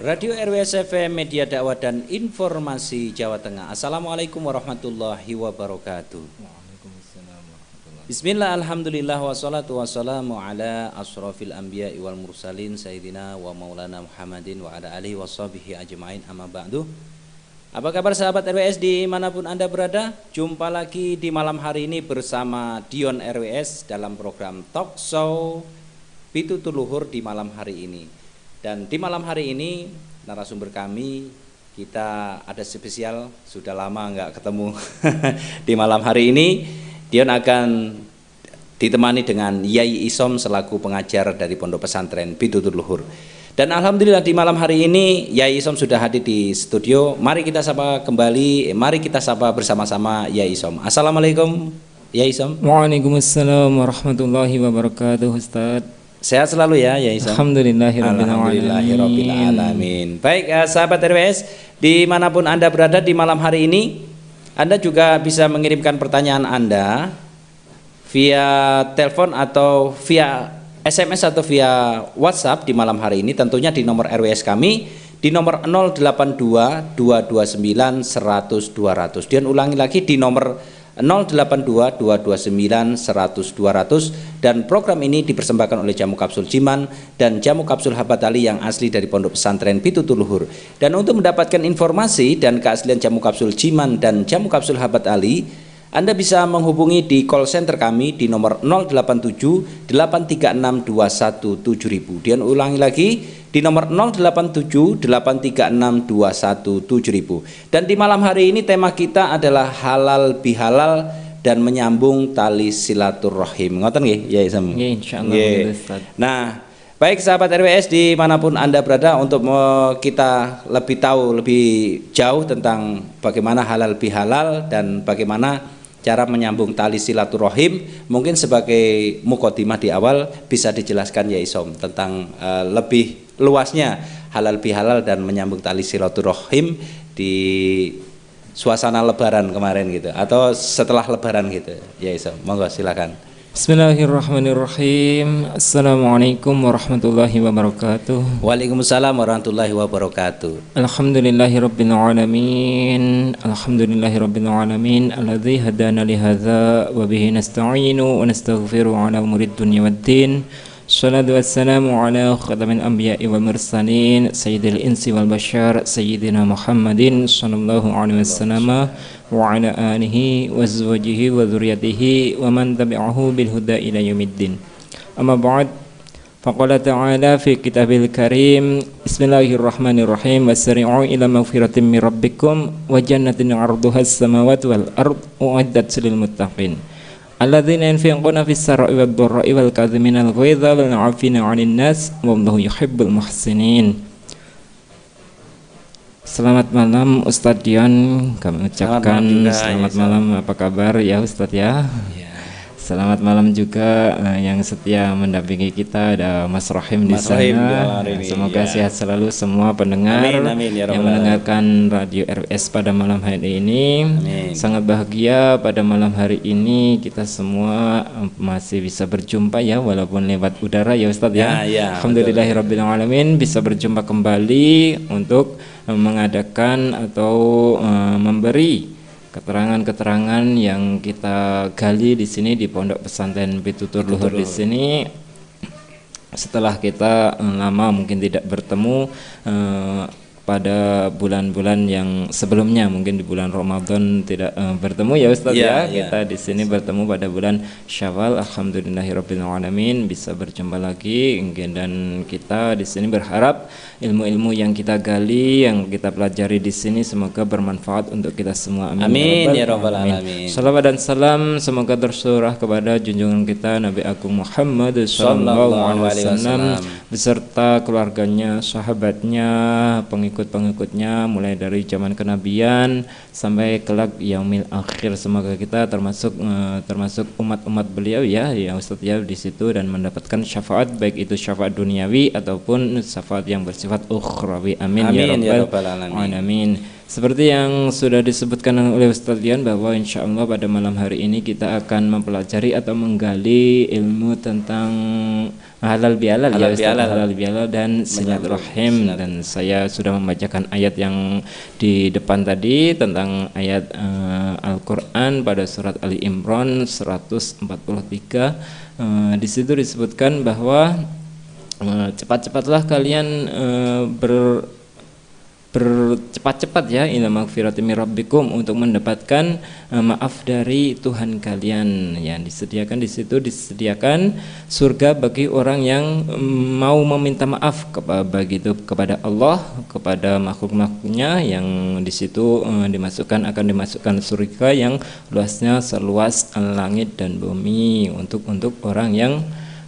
Radio RWS FM, media dakwah dan informasi Jawa Tengah. Assalamualaikum warahmatullahi wabarakatuh. Bismillah, alhamdulillah, wassalatu wassalamu ala asrafil anbiya wal mursalin Sayyidina wa maulana Muhammadin wa ala alihi washabihi ajma'in, amma ba'du. Apa kabar sahabat RWS dimanapun Anda berada? Jumpa lagi di malam hari ini bersama Dion RWS dalam program Talk Show Pitutur Luhur di malam hari ini. Dan di malam hari ini narasumber kami, kita ada spesial, sudah lama nggak ketemu. Di malam hari ini Dion akan ditemani dengan Yai Isom selaku pengajar dari Pondok Pesantren Pitutur Luhur. Dan alhamdulillah di malam hari ini Yai Isom sudah hadir di studio. Mari kita sapa kembali, mari kita sapa bersama-sama Yai Isom. Assalamualaikum Yai Isom. Waalaikumsalam warahmatullahi wabarakatuh, Ustaz. Sehat selalu ya Yai Isom. Alhamdulillahirabbil alamin. Baik, sahabat RWS dimanapun Anda berada di malam hari ini, Anda juga bisa mengirimkan pertanyaan Anda via telepon atau via SMS atau via WhatsApp di malam hari ini, tentunya di nomor RWS kami di nomor 082 229 100 200. Dan ulangi lagi di nomor 082 229 100 200. Dan program ini dipersembahkan oleh Jamu Kapsul Jiman dan Jamu Kapsul Habat Ali yang asli dari Pondok Pesantren Pitutur Luhur. Dan untuk mendapatkan informasi dan keaslian Jamu Kapsul Jiman dan Jamu Kapsul Habat Ali, Anda bisa menghubungi di call center kami di nomor 087 836 217000. Dan ulangi lagi di nomor 087 836 217000. Dan di malam hari ini tema kita adalah halal bihalal dan menyambung tali silaturahim. Ngoten nggih, ya Isam? Nggih, insyaallah. Nah, baik sahabat RWS dimanapun Anda berada, untuk kita lebih tahu lebih jauh tentang bagaimana halal bihalal dan bagaimana cara menyambung tali silaturahim, mungkin sebagai mukadimah di awal bisa dijelaskan ya Isom tentang lebih luasnya halal bihalal dan menyambung tali silaturahim di suasana lebaran kemarin gitu atau setelah lebaran gitu ya Isom. Monggo silakan. Bismillahirrahmanirrahim. Assalamualaikum warahmatullahi wabarakatuh. Waalaikumsalam warahmatullahi wabarakatuh. Alhamdulillahirabbil alamin. Alhamdulillahirabbil alamin alladzi hadana li hadza wa bihi nasta'inu wa nastaghfiru ala umurid dunya waddin. Shalatu wassalamu ala khatamil anbiya'i wal mursalin sayyidil insi wal bashar sayyidina Muhammadin sallallahu alaihi wasallam wa ala alihi wa azwajihi wa dzurriyyatihi wa man tabi'ahu bil huda ila yaumiddin. Amma ba'd, faqala ta'ala fi kitabil karim, bismillahirrahmanirrahim, wasari'u ila maghfiratin min rabbikum wa jannatin 'arduha as-samawati wal ard u'iddat lil muttaqin alladzina yunfiquna fis sarra'i wad dharra'i wal kadhimina al ghaidha wal 'afina 'anil nas wallahu yuhibbul muhsinin. Selamat malam Ustadz Dion, kami ucapkan selamat malam, apa kabar ya Ustadz ya? Selamat malam juga yang setia mendampingi kita, ada Mas Rahim di sana. Semoga sehat selalu semua pendengar yang mendengarkan Radio RWS pada malam hari ini. Sangat bahagia pada malam hari ini kita semua masih bisa berjumpa ya, walaupun lewat udara ya Ustadz ya. Alhamdulillahirabbil alamin bisa berjumpa kembali untuk mengadakan atau memberi keterangan-keterangan yang kita gali di sini di Pondok Pesantren Pitutur Luhur di sini. Setelah kita lama mungkin tidak bertemu pada bulan-bulan yang sebelumnya, mungkin di bulan Ramadan tidak bertemu ya Ustaz ya. Kita di sini bertemu pada bulan Syawal. Alhamdulillahirabbil alamin bisa berjumpa lagi, dan kita di sini berharap ilmu-ilmu yang kita gali, yang kita pelajari di sini semoga bermanfaat untuk kita semua. Amin ya rabbal alamin. Salawat dan salam semoga tersurah kepada junjungan kita Nabi Agung Muhammad sallallahu alaihi wasallam beserta keluarganya, sahabatnya, pengikut-pengikutnya mulai dari zaman kenabian sampai kelak yaumil akhir. Semoga kita termasuk umat-umat beliau ya Ustaz ya di situ, dan mendapatkan syafaat, baik itu syafaat duniawi ataupun syafaat yang bersifat ukhrawi. Amin ya rabbal alamin. Seperti yang sudah disebutkan oleh Ustaz Dian bahwa insya Allah pada malam hari ini kita akan mempelajari atau menggali ilmu tentang halal bihalal ya Ustaz, bihalal. halal bihalal dan silaturahim. Dan saya sudah membacakan ayat yang di depan tadi tentang ayat Al-Qur'an pada surat Ali Imran 143. Di situ disebutkan bahwa cepat-cepatlah kalian bercepat-cepat ya ila magfirati mir rabbikum untuk mendapatkan maaf dari Tuhan kalian. Ya, disediakan di situ disediakan surga bagi orang yang mau meminta maaf kepada Allah, kepada makhluk-makhluknya, yang di situ akan dimasukkan surga yang luasnya seluas langit dan bumi untuk orang yang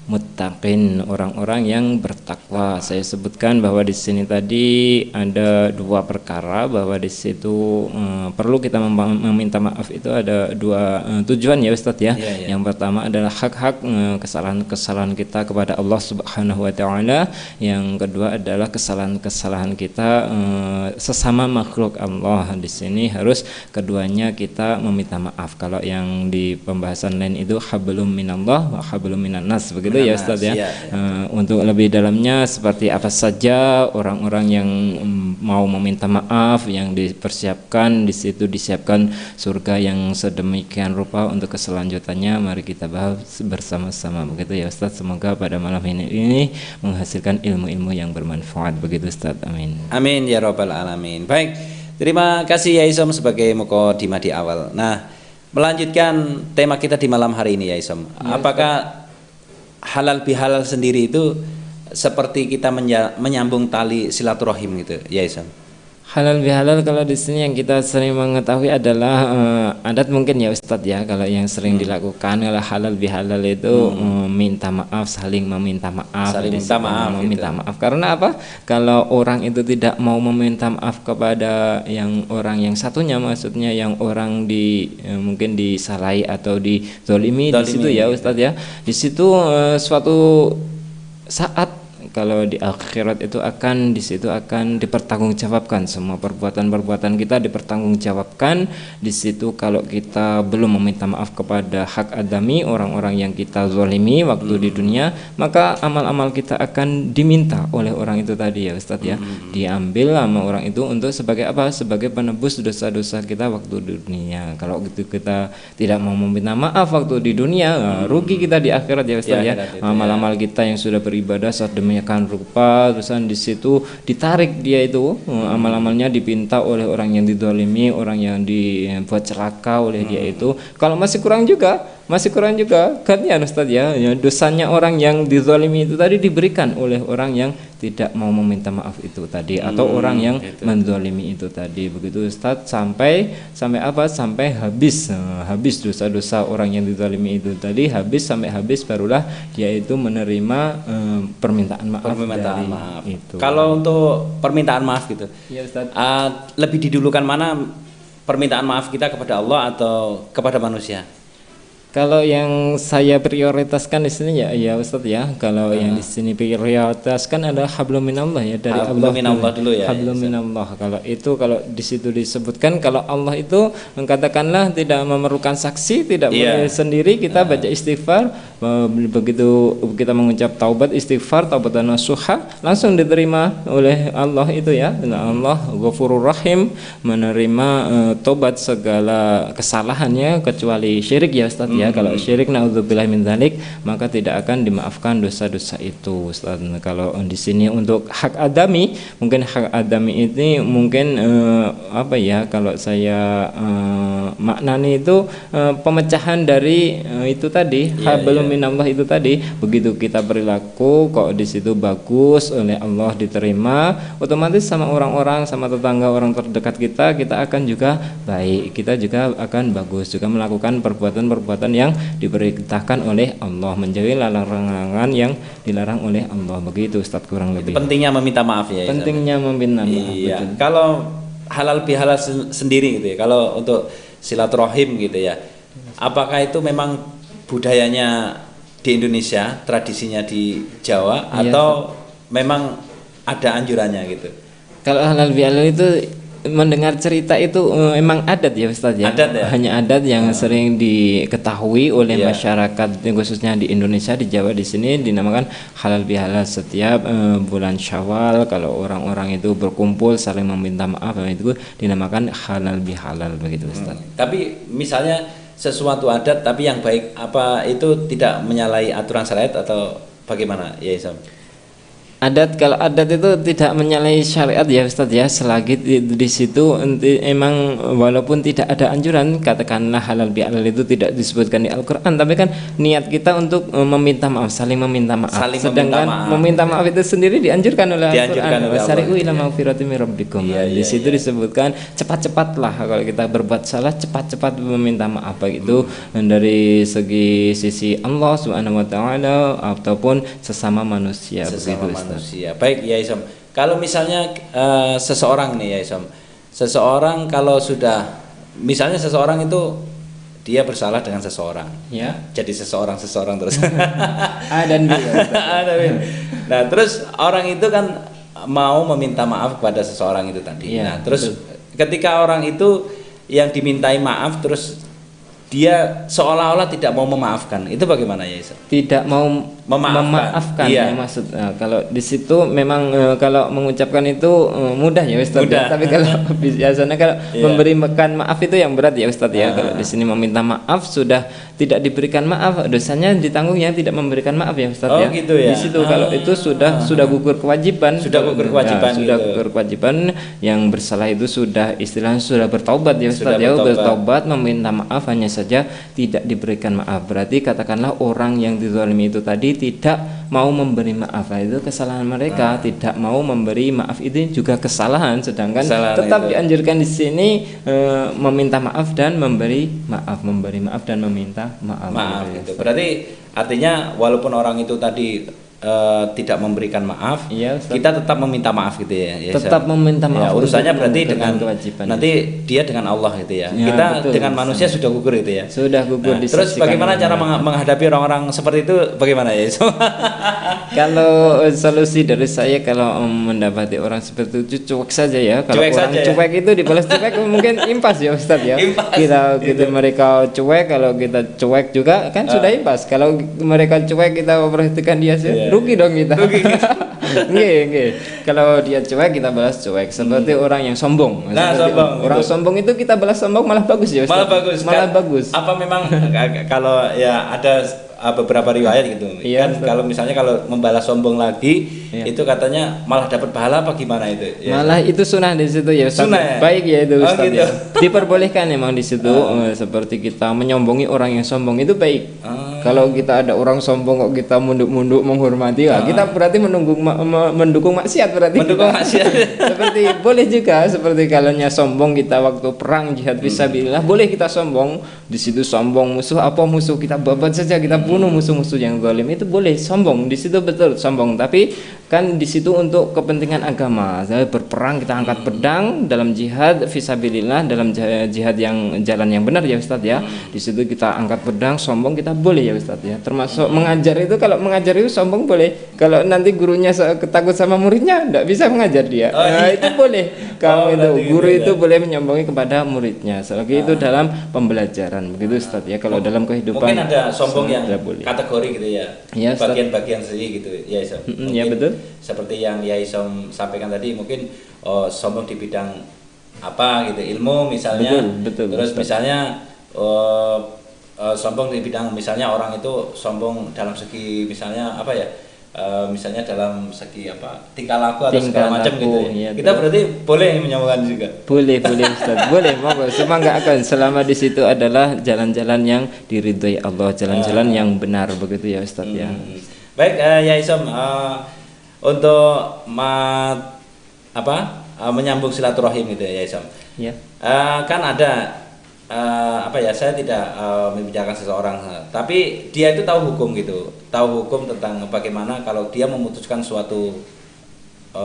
muttaqin, orang-orang yang bertakwa. Saya sebutkan bahwa di sini tadi ada dua perkara, bahwa di situ perlu kita meminta maaf itu ada dua tujuan ya Ustadz ya. Yang pertama adalah hak-hak kesalahan-kesalahan kita kepada Allah Subhanahu wa taala. Yang kedua adalah kesalahan-kesalahan kita sesama makhluk Allah. Di sini harus keduanya kita meminta maaf. Kalau yang di pembahasan lain itu hablum minallah wa hablum minan nas, begitu ya Ustaz ya. Untuk lebih dalamnya seperti apa saja orang-orang yang mau meminta maaf, yang dipersiapkan di situ disiapkan surga yang sedemikian rupa untuk keselanjutannya, mari kita bahas bersama-sama, begitu ya Ustaz. Semoga pada malam ini menghasilkan ilmu-ilmu yang bermanfaat, begitu Ustaz. Amin. Amin ya rabbal alamin. Baik, terima kasih ya Isom sebagai mukadimah di awal. Nah, melanjutkan tema kita di malam hari ini ya Isom. Apakah halal bihalal sendiri itu seperti kita menyambung tali silaturahim gitu ya Isom? Halal bihalal kalau di sini yang kita sering mengetahui adalah adat mungkin ya Ustadz ya. Kalau yang sering dilakukan kalau halal bihalal itu minta maaf, saling meminta maaf, meminta maaf. Karena apa? Kalau orang itu tidak mau meminta maaf kepada yang orang yang satunya, maksudnya yang orang mungkin disalahi atau dizolimi di situ ya Ustadz ya. Di situ suatu saat kalau di akhirat itu di situ akan dipertanggungjawabkan semua perbuatan-perbuatan kita, dipertanggungjawabkan di situ. Kalau kita belum meminta maaf kepada hak adami, orang-orang yang kita zalimi waktu di dunia, maka amal-amal kita akan diminta oleh orang itu tadi ya Ustadz ya. Diambil sama orang itu untuk sebagai apa? Sebagai penebus dosa-dosa kita waktu di dunia. Kalau gitu kita tidak mau meminta maaf waktu di dunia, rugi kita di akhirat ya Ustadz ya. Amal-amal kita yang sudah beribadah saat demi akan rupa, terusan di situ ditarik dia itu amal-amalnya, dipinta oleh orang yang didolimi, orang yang dibuat celaka oleh dia itu. Kalau masih kurang juga kan ya Ustaz ya, dosanya orang yang dizalimi itu tadi diberikan oleh orang yang tidak mau meminta maaf itu tadi, atau orang yang menzalimi itu tadi, begitu Ustaz, sampai apa? Sampai habis dosa-dosa orang yang dizalimi itu tadi, sampai habis barulah dia itu menerima permintaan maaf. Itu. Kalau untuk permintaan maaf gitu ya Ustaz, lebih didulukan mana, permintaan maaf kita kepada Allah atau kepada manusia? Kalau yang saya prioritaskan di sini ya Ustadz ya, kalau yang di sini prioritaskan adalah hablum minallah ya, dari Allah dulu ya. Hablum minallah. Kalau di situ disebutkan kalau Allah itu katakanlah tidak memerlukan saksi, tidak boleh sendiri, kita baca istighfar, begitu kita mengucap taubat istighfar, taubatan nasuha, langsung diterima oleh Allah itu ya. Allah Ghafurur Rahim, menerima taubat segala kesalahannya kecuali syirik ya Ustadz ya. Kalau syirik naudzubillah min dzalik, maka tidak akan dimaafkan dosa-dosa itu Ustaz. Kalau di sini untuk hak adami, mungkin hak adami ini mungkin apa ya, kalau saya maknani itu pemecahan dari itu tadi, hablum minallah itu tadi. Begitu kita perilaku kok di situ bagus oleh Allah, diterima, otomatis sama orang-orang, sama tetangga, orang terdekat kita akan juga baik, kita juga akan bagus, juga melakukan perbuatan-perbuatan yang diperintahkan oleh Allah, menjauhi larangan yang dilarang oleh Allah, begitu Ustaz kurang lebih. Pentingnya meminta maaf ya. Pentingnya meminta maaf. Iya. Kalau halal bihalal sendiri gitu ya, kalau untuk silaturahim gitu ya, apakah itu memang budayanya di Indonesia, tradisinya di Jawa, atau memang ada anjurannya gitu? Kalau halal bihalal itu mendengar cerita itu emang adat ya Ustaz ya. Adat ya? Hanya adat yang sering diketahui oleh masyarakat khususnya di Indonesia, di Jawa di sini dinamakan halal bihalal. Setiap bulan Syawal kalau orang-orang itu berkumpul saling meminta maaf, itu dinamakan halal bihalal begitu Ustaz. Tapi misalnya sesuatu adat tapi yang baik, apa itu tidak menyalahi aturan syariat atau bagaimana ya Isam? Adat, kalau adat itu tidak menyalahi syariat ya Ustaz ya, selagi di situ emang walaupun tidak ada anjuran, katakanlah halal bihalal itu tidak disebutkan di Al-Qur'an, tapi kan niat kita untuk meminta maaf, saling meminta maaf. Sedangkan meminta maaf itu sendiri dianjurkan oleh Al-Qur'an. Wasari'u ila maghfiratin min rabbikum. Di situ disebutkan cepat-cepatlah kalau kita berbuat salah, cepat-cepat meminta maaf, baik itu dari sisi Allah Subhanahu wa taala ataupun sesama manusia begitu Ustaz. Manusia. Baik ya Isam. Kalau misalnya seseorang nih ya Isam, seseorang kalau sudah misalnya seseorang itu dia bersalah dengan seseorang, ya, jadi seseorang terus. A dan B. Nah terus orang itu kan mau meminta maaf kepada seseorang itu tadi. Ya, nah terus ketika orang itu yang dimintai maaf terus dia seolah-olah tidak mau memaafkan, itu bagaimana ya Isa? Tidak mau memaafkan iya. Ya maksud. Kalau di situ memang kalau mengucapkan itu mudah ya Ustaz. Ya. Tapi kalau biasanya kalau memberikan maaf itu yang berat ya Ustaz ya. Kalau di sini meminta maaf sudah tidak diberikan maaf, dosanya ditanggung yang tidak memberikan maaf ya Ustaz ya. Gitu ya. Di situ kalau itu sudah gugur kewajiban, gugur kewajiban yang bersalah itu sudah istilahnya sudah bertaubat ya Ustaz ya, bertaubat meminta maaf, hanya saja tidak diberikan maaf. Berarti katakanlah orang yang dizalimi itu tadi tidak mau memberi maaf, itu kesalahan mereka. Tidak mau memberi maaf itu juga kesalahan, sedangkan tetap dianjurkan di sini meminta maaf dan memberi maaf, dan meminta maaf gitu. Berarti artinya walaupun orang itu tadi tidak memberikan maaf, ya, kita tetap meminta maaf gitu ya. Tetap meminta maaf. Ya, urusannya berarti dengan kewajiban. Nanti dia dengan Allah gitu ya. Kita betul, dengan manusia sudah gugur gitu ya. Sudah gugur. Terus bagaimana cara menghadapi orang-orang seperti itu? Bagaimana ya? Kalau solusi dari saya kalau mendapati orang seperti itu cuek saja ya. Kalau orang cuek itu dibalas cuek mungkin impas ya Ustaz ya. Kita mereka cuek, kalau kita cuek juga kan sudah impas. Kalau mereka cuek kita perhatikan dia sih. Rugi dong kita. Nggih. Kalau dia cuek kita balas cuek. Seperti orang yang sombong. Orang sombong itu kita balas sombong malah bagus ya Ustaz. Malah bagus. Apa memang kalau ya ada beberapa riwayat gitu. Kan kalau misalnya kalau membalas sombong lagi itu katanya malah dapat pahala apa gimana itu? Ya. Malah itu sunnah di situ ya Ustaz. Sunnah, ya? Baik ya itu Ustaz gitu. Ya. Diperbolehkan memang di situ seperti kita menyombongi orang yang sombong itu baik. Kalau kita ada orang sombong kok kita munduk-munduk menghormati, kita berarti mendukung maksiat berarti. Mendukung maksiat. Seperti boleh juga seperti kalanya sombong kita waktu perang jihad fisabilillah, boleh kita sombong. Di situ sombong musuh kita babat saja, kita bunuh musuh-musuh yang zalim, itu boleh sombong. Di situ betul sombong, tapi kan di situ untuk kepentingan agama. Saya berperang kita angkat pedang dalam jihad fisabilillah, dalam jihad yang jalan yang benar ya Ustaz ya. Di situ kita angkat pedang, sombong kita boleh ya Ustaz ya. Termasuk mengajar itu, kalau mengajar itu sombong boleh. Kalau nanti gurunya takut sama muridnya enggak bisa mengajar dia. Itu boleh. Kalau guru itu boleh menyombongi kepada muridnya selagi itu dalam pembelajaran begitu Ustaz ya. Kalau dalam kehidupan mungkin ada sombong yang kategori gitu ya. Bagian-bagian sendiri gitu ya Isam. Ya betul. Seperti yang ya Isam sampaikan tadi, mungkin sombong di bidang apa gitu, ilmu misalnya. Betul, terus Ustaz. Misalnya sombong di bidang misalnya orang itu sombong dalam segi misalnya apa ya? Misalnya dalam segi apa, tingkah laku atau segala macam gitu ya. Kita berarti boleh menyombongkan juga. Boleh Ustaz. Boleh, monggo. Cuma enggak akan selama di situ adalah jalan-jalan yang diridhoi Allah, jalan-jalan yang benar begitu ya Ustaz ya. Baik ya Isam, untuk menyambung silaturahim gitu ya Isam. Ya. Kan ada saya tidak membicarakan seseorang, tapi dia itu tahu hukum gitu, tahu hukum tentang bagaimana kalau dia memutuskan suatu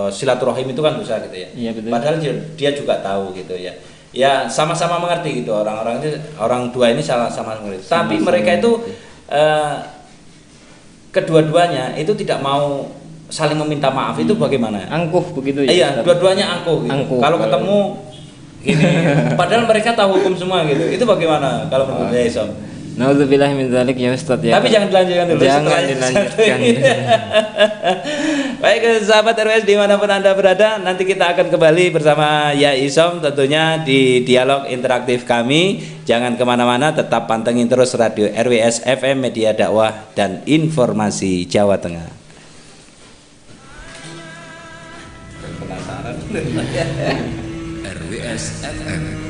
silaturahim itu kan dosa gitu ya. Iya, betul. Padahal dia juga tahu gitu ya. Ya sama-sama mengerti gitu, orang dua ini sama-sama mengerti. Tapi mereka itu kedua-duanya itu tidak mau saling meminta maaf, itu bagaimana? Angkuh begitu ya. Iya, dua-duanya angkuh gitu. Kalau ketemu gini. Padahal mereka tahu hukum semua gitu. Itu bagaimana kalau menurut Yai Isom? Nauzubillah min dzalik ya Ustaz ya. Tapi jangan dilanjutkan dulu. Jangan dilanjutkan. Baik sahabat RWS dimanapun Anda berada, nanti kita akan kembali bersama Yai Isom tentunya di dialog interaktif kami. Jangan kemana-mana, tetap pantengin terus radio RWS FM Media Dakwah dan Informasi Jawa Tengah. Penasaran RWS FM.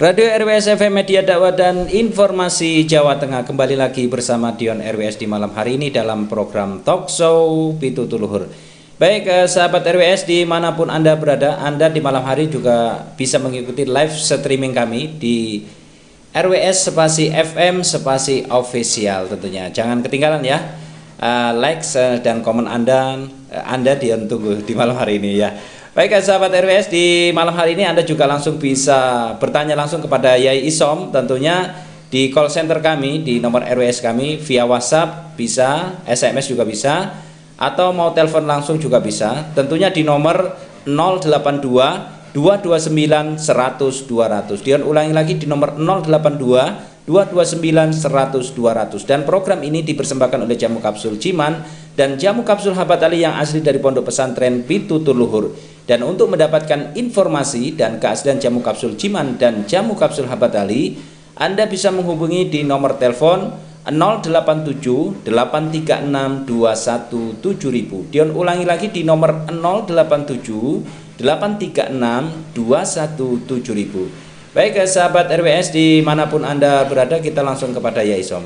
Radio RWS FM Media Dakwah dan Informasi Jawa Tengah, kembali lagi bersama Dion RWS di malam hari ini dalam program Talk Show Pitutuluhur. Baik sahabat RWS dimanapun Anda berada, Anda di malam hari juga bisa mengikuti live streaming kami di RWS spasi FM spasi official tentunya. Jangan ketinggalan ya, like dan komen Anda Dion tunggu di malam hari ini ya. Baik sahabat RWS, di malam hari ini Anda juga langsung bisa bertanya langsung kepada Yai Isom tentunya di call center kami di nomor RWS kami via WhatsApp bisa, SMS juga bisa, atau mau telepon langsung juga bisa tentunya di nomor 082 229 100 200. Dion ulangi lagi di nomor 082 229 100 200. Dan program ini dipersembahkan oleh Jamu Kapsul Ciman dan Jamu Kapsul Habat Ali yang asli dari Pondok Pesantren Pitutuluhur. Dan untuk mendapatkan informasi dan keaslian Jamu Kapsul Ciman dan Jamu Kapsul Habat Ali, Anda bisa menghubungi di nomor telepon 087 836 217000. Dion ulangi lagi di nomor 087 836 217000. Baik sahabat RWS dimanapun Anda berada, kita langsung kepada Yai Isom.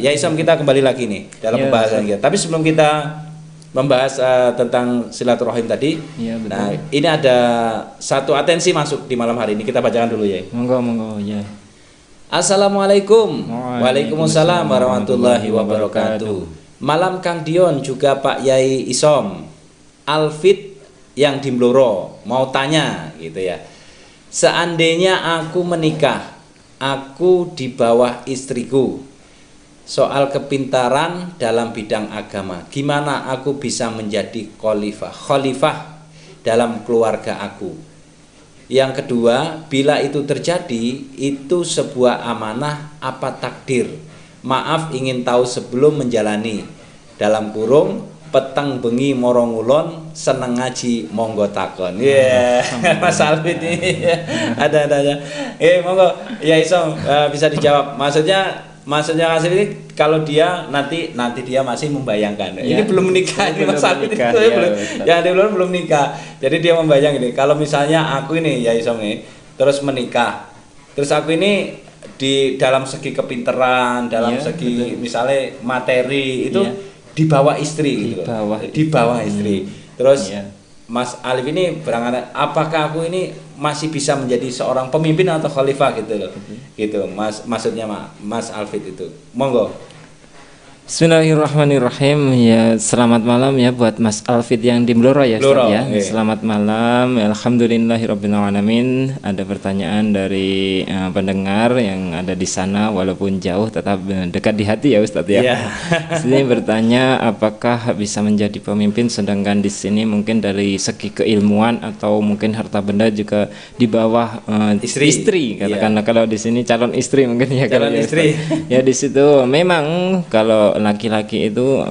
Yai Isom, kita kembali lagi nih dalam pembahasan kita. Tapi sebelum kita membahas tentang silaturahim tadi, nah ini ada satu atensi masuk di malam hari ini, kita bacakan dulu ya. Monggo ya. Assalamualaikum. Waalaikumsalam warahmatullahi wabarakatuh. Malam Kang Dion juga Pak Yai Isom. Alfit yang di Mloro mau tanya gitu ya. Seandainya aku menikah, aku di bawah istriku, soal kepintaran dalam bidang agama, gimana aku bisa menjadi khalifah dalam keluarga aku? Yang kedua, bila itu terjadi, itu sebuah amanah apa takdir? Maaf ingin tahu sebelum menjalani. Dalam kurung, peteng bengi morong ulon, seneng ngaji monggo takon. Mas Alfit ini ada aja. Monggo ya Isom, bisa dijawab. Maksudnya Asli ini kalau dia nanti dia masih membayangkan. Ya. Ini belum menikah, ini Mas Alfit itu belum. Yang dia belum nikah. Jadi dia membayang ini. Kalau misalnya aku ini ya Isom ini terus menikah. Terus aku ini di dalam segi kepinteran, dalam segi misalnya materi itu di bawah istri gitu. Di bawah istri. Terus Mas Alif ini berangkat, apakah aku ini masih bisa menjadi seorang pemimpin atau khalifah gitu loh. Gitu. Maksudnya Mas Alfit itu. Monggo. Bismillahirrahmanirrahim. Ya, selamat malam ya buat Mas Alfit yang di Mloro ya, Ustaz ya. Selamat malam. Alhamdulillahirabbil alamin. Ada pertanyaan dari pendengar yang ada di sana walaupun jauh tetap dekat di hati ya Ustaz ya. Sini bertanya apakah bisa menjadi pemimpin, sedangkan di sini mungkin dari segi keilmuan atau mungkin harta benda juga di bawah istri katakanlah. Kalau di sini calon istri mungkin ya, calon istri. Ya di situ memang kalau laki-laki itu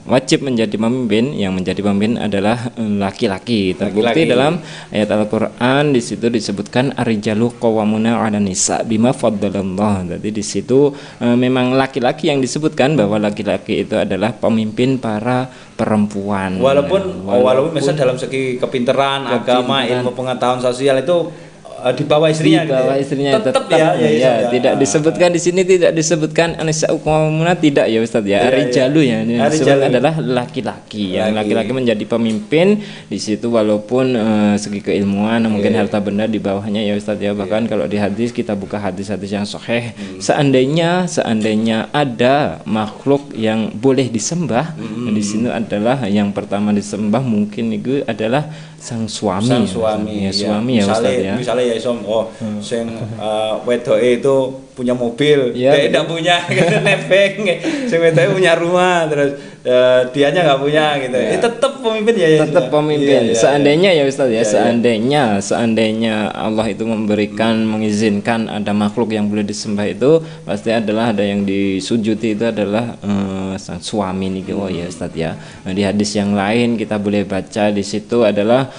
wajib menjadi pemimpin. Yang menjadi pemimpin adalah laki-laki. Terbukti dalam ayat Al-Qur'an, di situ disebutkan ar-rijalu qawwamuna 'alan nisa bima faddalallah. Jadi di situ memang laki-laki yang disebutkan, bahwa laki-laki itu adalah pemimpin para perempuan. Walaupun misalnya dalam segi kepintaran, agama, ilmu pengetahuan sosial itu di bawah istrinya, tetap ya, tidak disebutkan di sini, tidak disebutkan anisa uqamuna, tidak ya Ustaz ya. Ar-rijalu ya, ini adalah laki-laki yang laki-laki menjadi pemimpin di situ, walaupun segi keilmuan mungkin harta benda di bawahnya ya Ustaz ya. Bahkan kalau di hadis, kita buka hadis-hadis yang sahih, seandainya ada makhluk yang boleh disembah, di sini adalah yang pertama disembah mungkin itu adalah sang suami ya Ustaz ya. Misalnya ya Isom, sing wedoke itu punya mobil, tidak punya nebeng, sing wedoke punya rumah, terus dianya nggak punya gitu. Tetap pemimpin ya. Tetap pemimpin. Seandainya ya Ustaz ya, seandainya Allah itu memberikan, mengizinkan ada makhluk yang boleh disembah, itu pasti adalah ada yang disujuti, itu adalah sang suami nih ya Ustaz ya. Di hadis yang lain kita boleh baca di situ adalah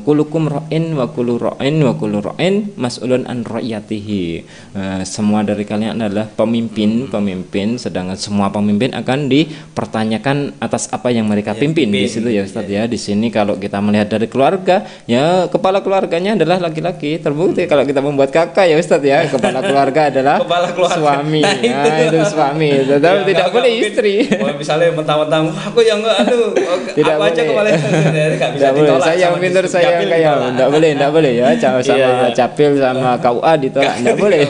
kulukum ra'in wa kullu ra'in mas'ulun an ra'iyatihi. Semua semua dari kalian adalah pemimpin, sedangkan semua pemimpin akan dipertanyakan atas apa yang mereka pimpin di situ ya Ustadz ya. Di sini kalau kita melihat dari keluarga, ya kepala keluarganya adalah laki-laki. Terbukti kalau kita membuat kakak ya Ustadz ya, kepala keluarga adalah suami. Nah, itu suami, tetapi tidak boleh istri. Misalnya mentang-mentang aku yang tidak aku aja kepala tidak boleh. Saya yang pintar, saya yang kaya. Tidak boleh ya, sama capil sama KUA ditolak, tidak boleh.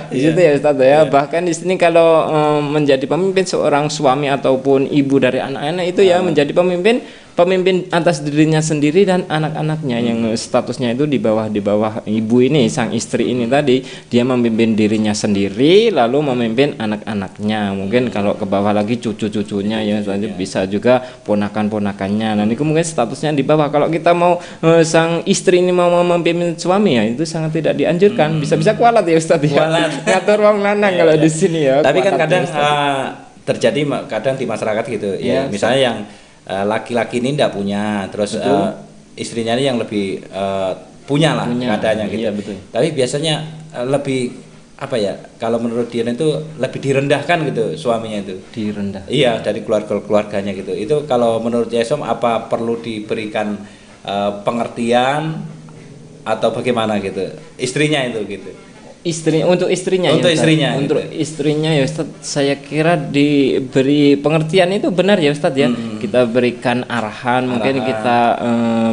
Di situ ya Ustadz ya. Bahkan di sini kalau menjadi pemimpin seorang suami ataupun ibu dari anak-anak itu ya menjadi pemimpin atas dirinya sendiri dan anak-anaknya yang statusnya itu di bawah ibu ini, sang istri ini tadi, dia memimpin dirinya sendiri lalu memimpin anak-anaknya. Mungkin kalau ke bawah lagi cucu-cucunya ya bisa juga ponakan-ponakannya. Nanti mungkin statusnya di bawah. Kalau kita mau sang istri ini mau memimpin suami ya itu sangat tidak dianjurkan. Bisa-bisa kualat ya Ustadz ya. Ngatur wong lanang kalau di sini ya. Tapi kan kadang terjadi kadang di masyarakat gitu ya. Misalnya yang laki-laki ini tidak punya, terus istrinya ini yang lebih punya lah keadaannya gitu. Betul. Tapi biasanya lebih apa ya? Kalau menurut dia itu lebih direndahkan gitu suaminya itu. Direndah. Iya, dari keluarganya gitu. Itu kalau menurut Yaisom apa perlu diberikan pengertian atau bagaimana gitu? Istrinya itu gitu. Untuk istrinya ya Ustaz, saya kira diberi pengertian itu benar ya Ustaz ya. Kita berikan arahan, mungkin kita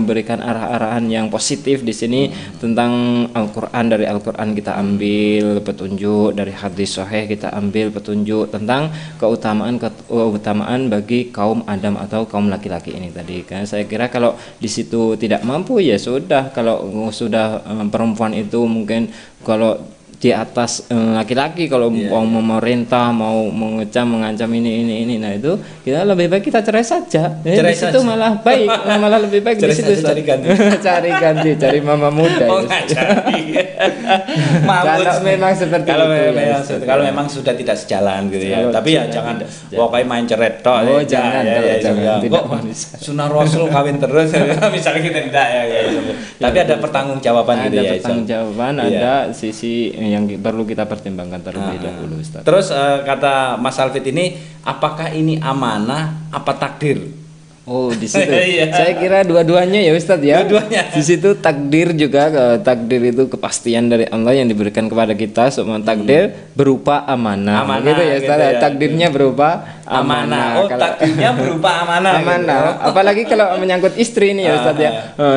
berikan arah-arahan yang positif di sini tentang Al-Qur'an. Dari Al-Qur'an kita ambil petunjuk, dari hadis sahih kita ambil petunjuk tentang keutamaan bagi kaum Adam atau kaum laki-laki ini tadi. Kan saya kira kalau di situ tidak mampu ya sudah, kalau sudah perempuan itu mungkin kalau di atas laki-laki, kalau mau memerintah, mau mengecam, mengancam ini, nah itu kita lebih baik kita cerai saja. Di situ malah baik, malah lebih baik di situ. Cari ganti, cari mama muda. Kalau memang seperti itu. Kalau memang sudah tidak sejalan gitu ya. Tapi ya jangan pokoknya main ceret tok. Oh jangan. Tidak sunah Rasul kawin terus. Misalnya kita tidak ya. Tapi ada pertanggungjawaban gitu ya. Ada pertanggungjawaban, ada sisi yang perlu kita pertimbangkan terlebih dahulu Ustaz. Terus kata Mas Alfit ini, apakah ini amanah apa takdir? Oh di situ. Saya kira dua-duanya ya Ustadz ya. Di situ takdir juga, takdir itu kepastian dari Allah yang diberikan kepada kita. Semua takdir berupa amanah. Gitu ya Ustadz. Gitu ya. Takdirnya berupa amanah. Takdirnya berupa amanah. Apalagi kalau menyangkut istri ini ya Ustadz ya.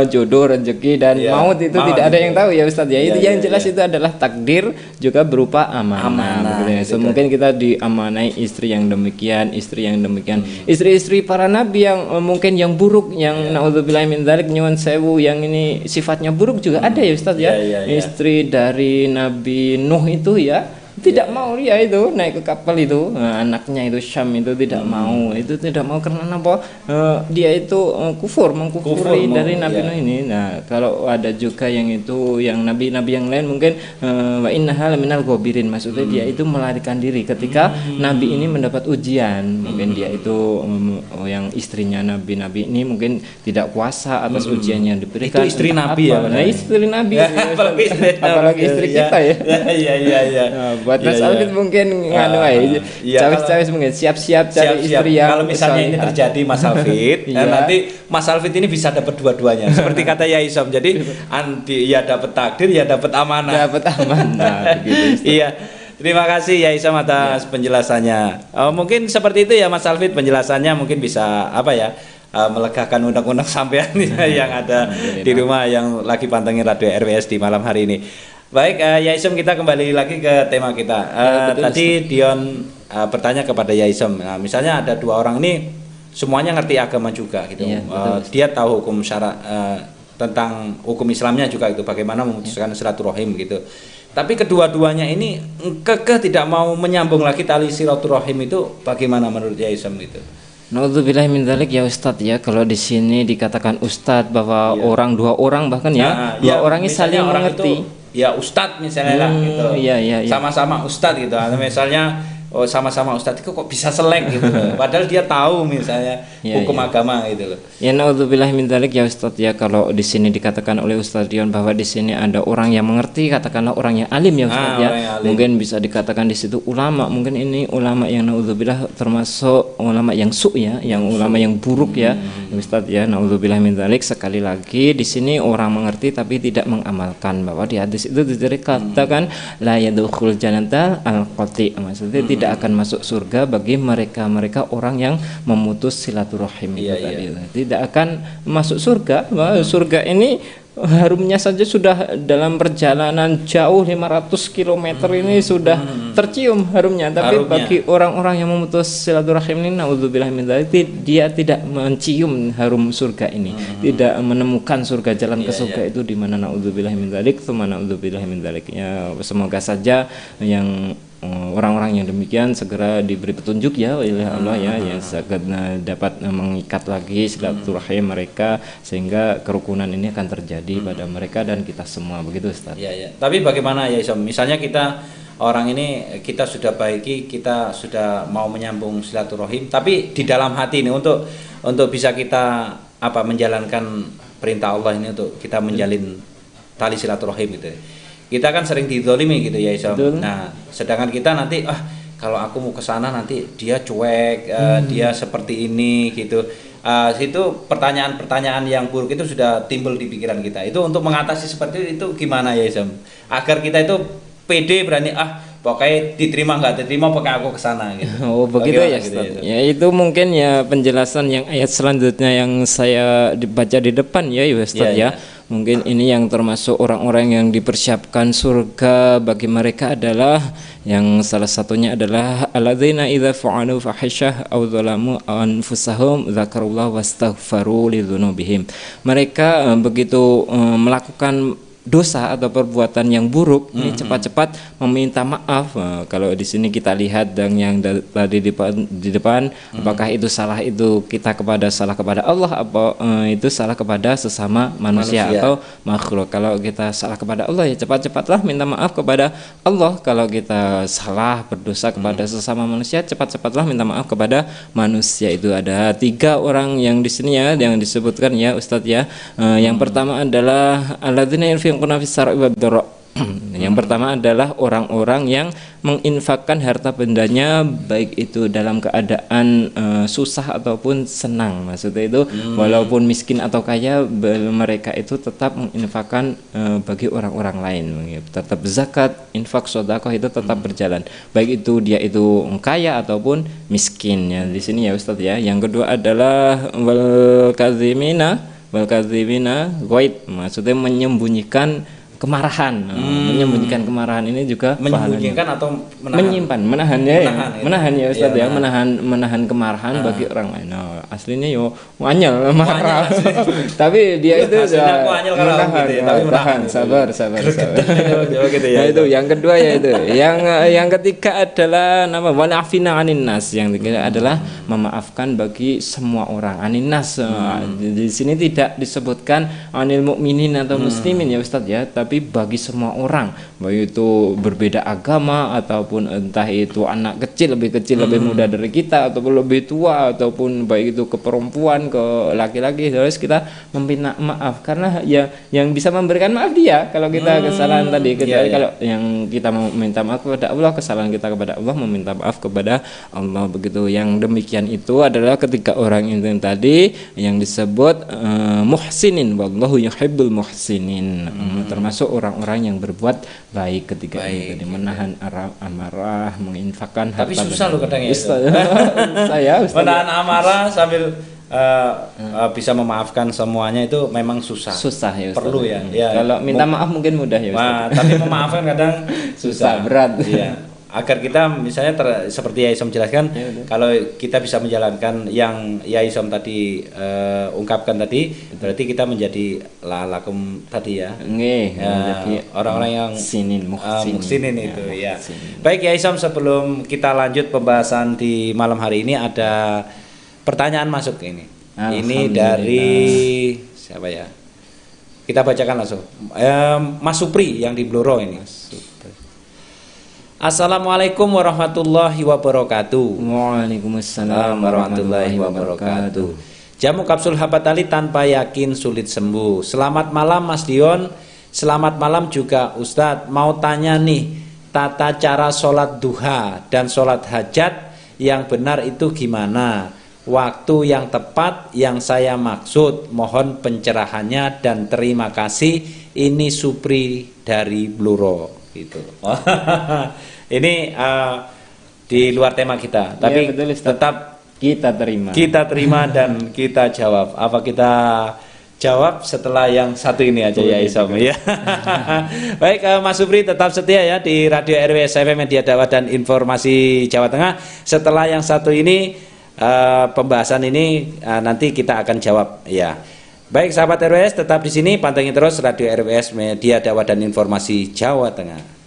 Jodoh, rezeki dan maut itu tidak ada yang tahu ya Ustadz ya. Itu yang jelas itu adalah takdir juga berupa amanah. Gitu ya. So, mungkin kita diamanai istri yang demikian, istri-istri para nabi yang mungkin yang buruk, yang naudzubillah min dzalik, nyuwun sewu, yang ini sifatnya buruk juga ada ya Ustaz ya. Istri dari Nabi Nuh itu ya tidak mau dia itu naik ke kapal itu, anaknya itu Syam itu tidak mau, karena apa? Dia itu mengkufuri dari Nabi Nuh ini. Nah kalau ada juga yang itu, yang nabi-nabi yang lain mungkin wa innaha laminal ghabirin, maksudnya dia itu melarikan diri ketika nabi ini mendapat ujian. Mungkin dia itu yang istrinya nabi-nabi ini mungkin tidak kuasa atas ujian yang diberikan. Itu istri nabi ya. Nah, istri nabi. Apalagi istri kita ya. Iya. Buat Mas Alfit mungkin cawis-cawis mungkin siap-siap cari istri yang kalau misalnya ini terjadi Mas Alfit, nanti Mas Alfit ini bisa dapat dua-duanya. Seperti kata Yaisom, jadi ya dapat takdir, ya dapat amanah. Gitu. Iya. Terima kasih Yaisom atas penjelasannya. Mungkin seperti itu ya Mas Alfit penjelasannya, mungkin bisa melegakan undang-undang sampean yang ada di rumah yang lagi pantengin Radio RWS di malam hari ini. Baik, Yaisom, kita kembali lagi ke tema kita. Tadi Dion bertanya kepada Yaisom, misalnya ada dua orang ini semuanya ngerti agama juga gitu. Dia tahu hukum syara tentang hukum Islamnya juga itu, bagaimana memutuskan silaturahim gitu. Tapi kedua-duanya ini kekeh tidak mau menyambung lagi tali silaturahim, itu bagaimana menurut Yaisom gitu? Naudzubillah min dzalik ya Ustadz ya. Kalau di sini dikatakan Ustadz bahwa dua orang bahkan dua orang ini saling mengerti. Ya Ustadz misalnya lah gitu. Sama-sama Ustadz gitu. Misalnya oh sama-sama Ustadz kok bisa selek gitu loh. Padahal dia tahu misalnya hukum agama gitu loh. Ya naudzubillah min dzalik ya Ustadz ya, kalau di sini dikatakan oleh Ustadz Dion bahwa di sini ada orang yang mengerti, katakanlah orang yang alim ya Ustadz ya. Mungkin bisa dikatakan di situ ulama, mungkin ini ulama yang naudzubillah termasuk ulama yang ya, yang ulama yang buruk ya Ustadz ya. Naudzubillah min dzalik. Sekali lagi di sini orang mengerti tapi tidak mengamalkan, bahwa di hadis itu dikatakan la yadkhul jannata al-qati, maksudnya tidak akan masuk surga bagi mereka orang yang memutus silaturahim itu tadi. Tidak akan masuk surga. Surga ini harumnya saja sudah dalam perjalanan jauh 500 km ini sudah tercium harumnya, tapi bagi orang-orang yang memutus silaturahim ini naudzubillah min dzalik, dia tidak mencium harum surga ini, tidak menemukan surga, jalan ke surga itu di mana naudzubillah min dzalik, naudzubillah min dzalik. Ya semoga saja yang orang-orang yang demikian segera diberi petunjuk ya oleh Allah ya, yang segera dapat mengikat lagi silaturahim mereka sehingga kerukunan ini akan terjadi pada mereka dan kita semua, begitu Ustaz. Ya. Tapi bagaimana ya Isom? Misalnya kita orang ini kita sudah baiki, kita sudah mau menyambung silaturahim, tapi di dalam hati ini untuk bisa kita menjalankan perintah Allah ini, untuk kita menjalin tali silaturahim gitu. Kita kan sering dizolimi gitu ya Isom. Nah, sedangkan kita nanti kalau aku mau ke sana nanti dia cuek, dia seperti ini gitu. Itu pertanyaan-pertanyaan yang buruk itu sudah timbul di pikiran kita. Itu untuk mengatasi seperti itu gimana ya Isom? Agar kita itu pede, berani pokoknya diterima nggak diterima pakai aku ke sana gitu. Oh begitu ya Ustaz. Gitu, ya itu mungkin ya penjelasan yang ayat selanjutnya yang saya dibaca di depan ya Ustaz ya. Mungkin ini yang termasuk orang-orang yang dipersiapkan surga bagi mereka adalah yang salah satunya adalah alladzina idza fa'alu fahisyah aw dzalamu anfusahum dzakarullah wastaghfaru lidzunubihim. Mereka begitu melakukan dosa atau perbuatan yang buruk ini cepat-cepat meminta maaf. Kalau di sini kita lihat dan yang tadi di depan apakah itu salah itu kita salah kepada Allah apa itu salah kepada sesama manusia atau makhluk. Kalau kita salah kepada Allah ya cepat-cepatlah minta maaf kepada Allah. Kalau kita salah berdosa kepada sesama manusia cepat-cepatlah minta maaf kepada manusia. Itu ada 3 orang yang di sini ya yang disebutkan ya Ustadz ya. Yang pertama adalah alladzina yang pertama adalah orang-orang yang menginfakkan harta bendanya baik itu dalam keadaan susah ataupun senang. Maksudnya itu walaupun miskin atau kaya mereka itu tetap menginfakkan bagi orang-orang lain. Tetap zakat, infak, sedekah itu tetap berjalan. Baik itu dia itu kaya ataupun miskin ya. Di sini ya Ustaz ya. Yang kedua adalah wal kazimina ghaib, maksudnya menyembunyikan kemarahan. Menyembunyikan kemarahan ini juga menyembunyikan atau menahan ya Ustaz ya, menahan kemarahan bagi orang lain. Nah, aslinya yo nganyel marah. Tapi dia itu menahan, sabar. Gitu ya. Nah, itu yang kedua ya itu. Yang ketiga adalah walafina anin nas. Yang ketiga adalah memaafkan bagi semua orang. Anin nas. Di sini tidak disebutkan anil mukminin atau muslimin ya Ustaz ya, tapi bagi semua orang, baik itu berbeda agama ataupun entah itu anak kecil, lebih muda dari kita ataupun lebih tua, ataupun baik itu ke perempuan, ke laki-laki, harus kita meminta maaf karena ya yang bisa memberikan maaf dia kalau kita kesalahan tadi. Kalau yang kita meminta maaf kepada Allah, kesalahan kita kepada Allah, meminta maaf kepada Allah, begitu. Yang demikian itu adalah ketiga orang itu tadi yang disebut muhsinin, wallahu yuhibbul muhsinin, termasuk orang-orang yang berbuat baik ketika ini, menahan amarah, menginfakkan harta. Tapi susah loh kadang ya. Saya menahan amarah sambil bisa memaafkan semuanya itu memang susah ya Ustaz. Perlu ya. Kalau minta maaf mungkin mudah ya Ustaz. Tapi memaafkan kadang susah, berat. Iya. Agar kita misalnya seperti Ya Isom jelaskan, kalau kita bisa menjalankan yang Ya Isom tadi ungkapkan tadi, berarti kita menjadi lakum tadi ya. Orang-orang yang muhsinin itu ya. Baik Ya Isom, sebelum kita lanjut pembahasan di malam hari ini ada pertanyaan masuk ini. Ini dari siapa ya? Kita bacakan langsung. Mas Supri yang di Blora ini. Assalamualaikum warahmatullahi wabarakatuh. Waalaikumsalam warahmatullahi wabarakatuh. Jamu kapsul habat tali tanpa yakin sulit sembuh. Selamat malam Mas Dion. Selamat malam juga Ustadz. Mau tanya nih, tata cara sholat duha dan sholat hajat yang benar itu gimana? Waktu yang tepat yang saya maksud. Mohon pencerahannya dan terima kasih. Ini Supri dari Bluro. Gitu. Ini di luar tema kita, tapi betul, tetap kita terima dan kita jawab. Apa kita jawab setelah yang satu ini aja ya Isom ya. Baik, Mas Supri tetap setia ya di Radio RWS FM Media Dakwah dan Informasi Jawa Tengah. Setelah yang satu ini pembahasan ini nanti kita akan jawab ya. Baik sahabat RWS, tetap di sini pantengin terus Radio RWS Media Dakwah dan Informasi Jawa Tengah.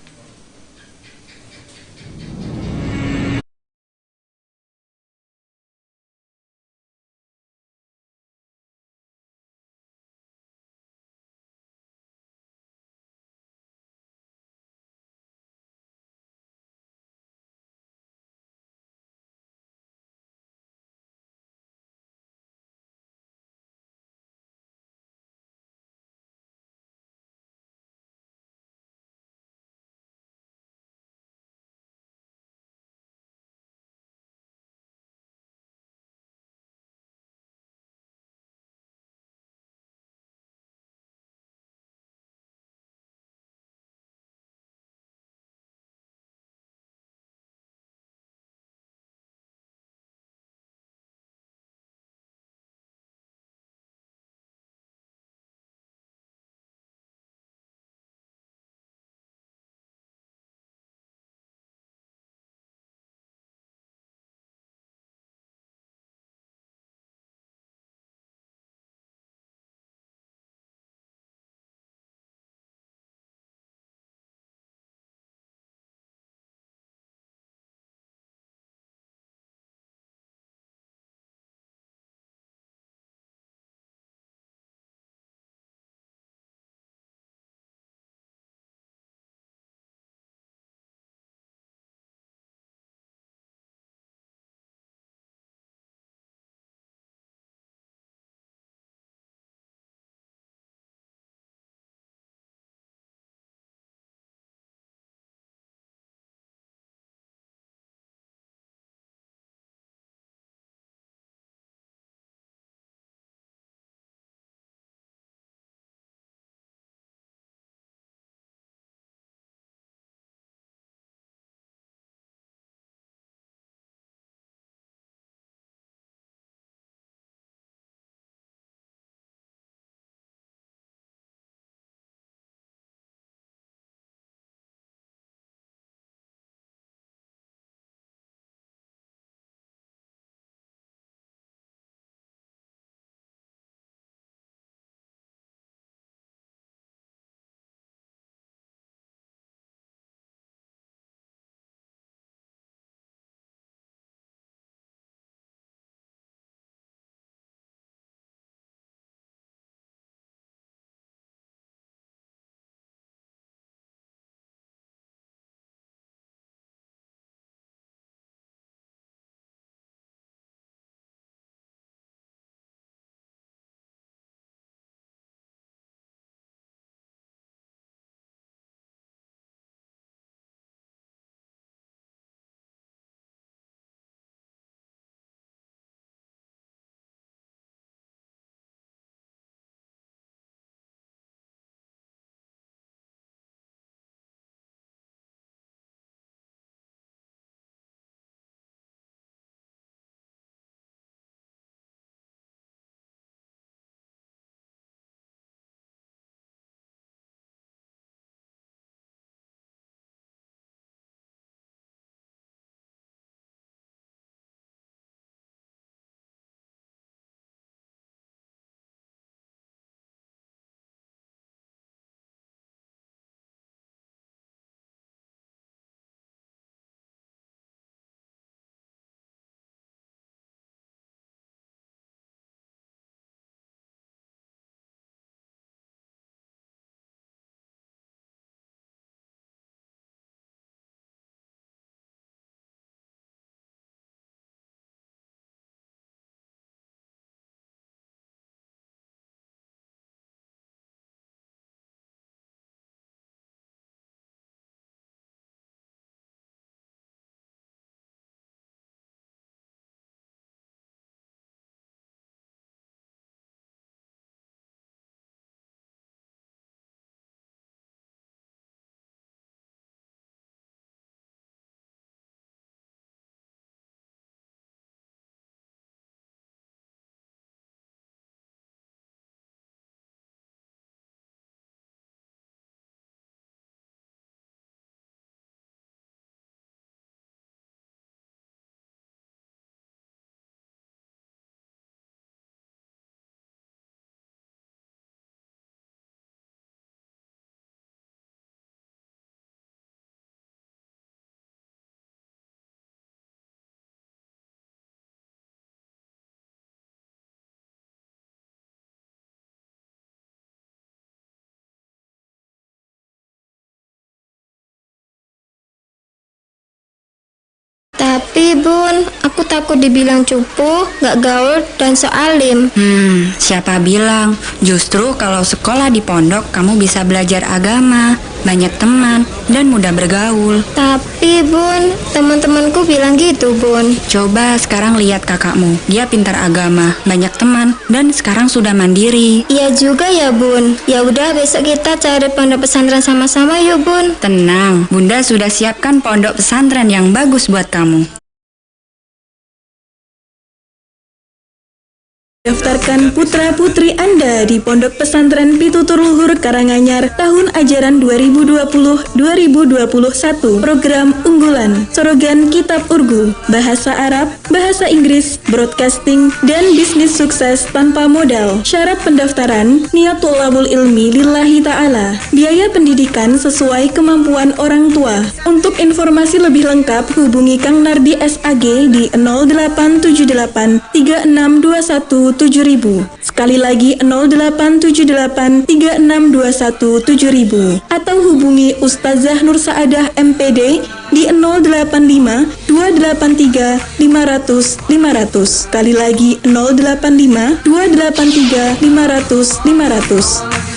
Tapi Bun, aku takut dibilang cupu, gak gaul, dan so alim. Siapa bilang? Justru kalau sekolah di pondok kamu bisa belajar agama, banyak teman, dan mudah bergaul. Tapi Bun, teman-temanku bilang gitu Bun. Coba sekarang lihat kakakmu, dia pintar agama, banyak teman, dan sekarang sudah mandiri. Iya juga ya Bun. Ya udah besok kita cari pondok pesantren sama-sama yuk Bun. Tenang, Bunda sudah siapkan pondok pesantren yang bagus buat kamu. Daftarkan putra-putri Anda di Pondok Pesantren Pitutur Luhur Karanganyar tahun ajaran 2020-2021. Program unggulan, Sorogan Kitab Urgu, Bahasa Arab, Bahasa Inggris, Broadcasting, dan Bisnis Sukses Tanpa Modal. Syarat pendaftaran, niatul labul ilmi lillahi ta'ala. Biaya pendidikan sesuai kemampuan orang tua. Untuk informasi lebih lengkap, hubungi Kang Nardi SAG di 0878 3621 7000. Sekali lagi 0878 3621 7000 atau hubungi Ustazah Nur Saadah MPD di 085 283 500 500. Sekali lagi 085 283 500 500.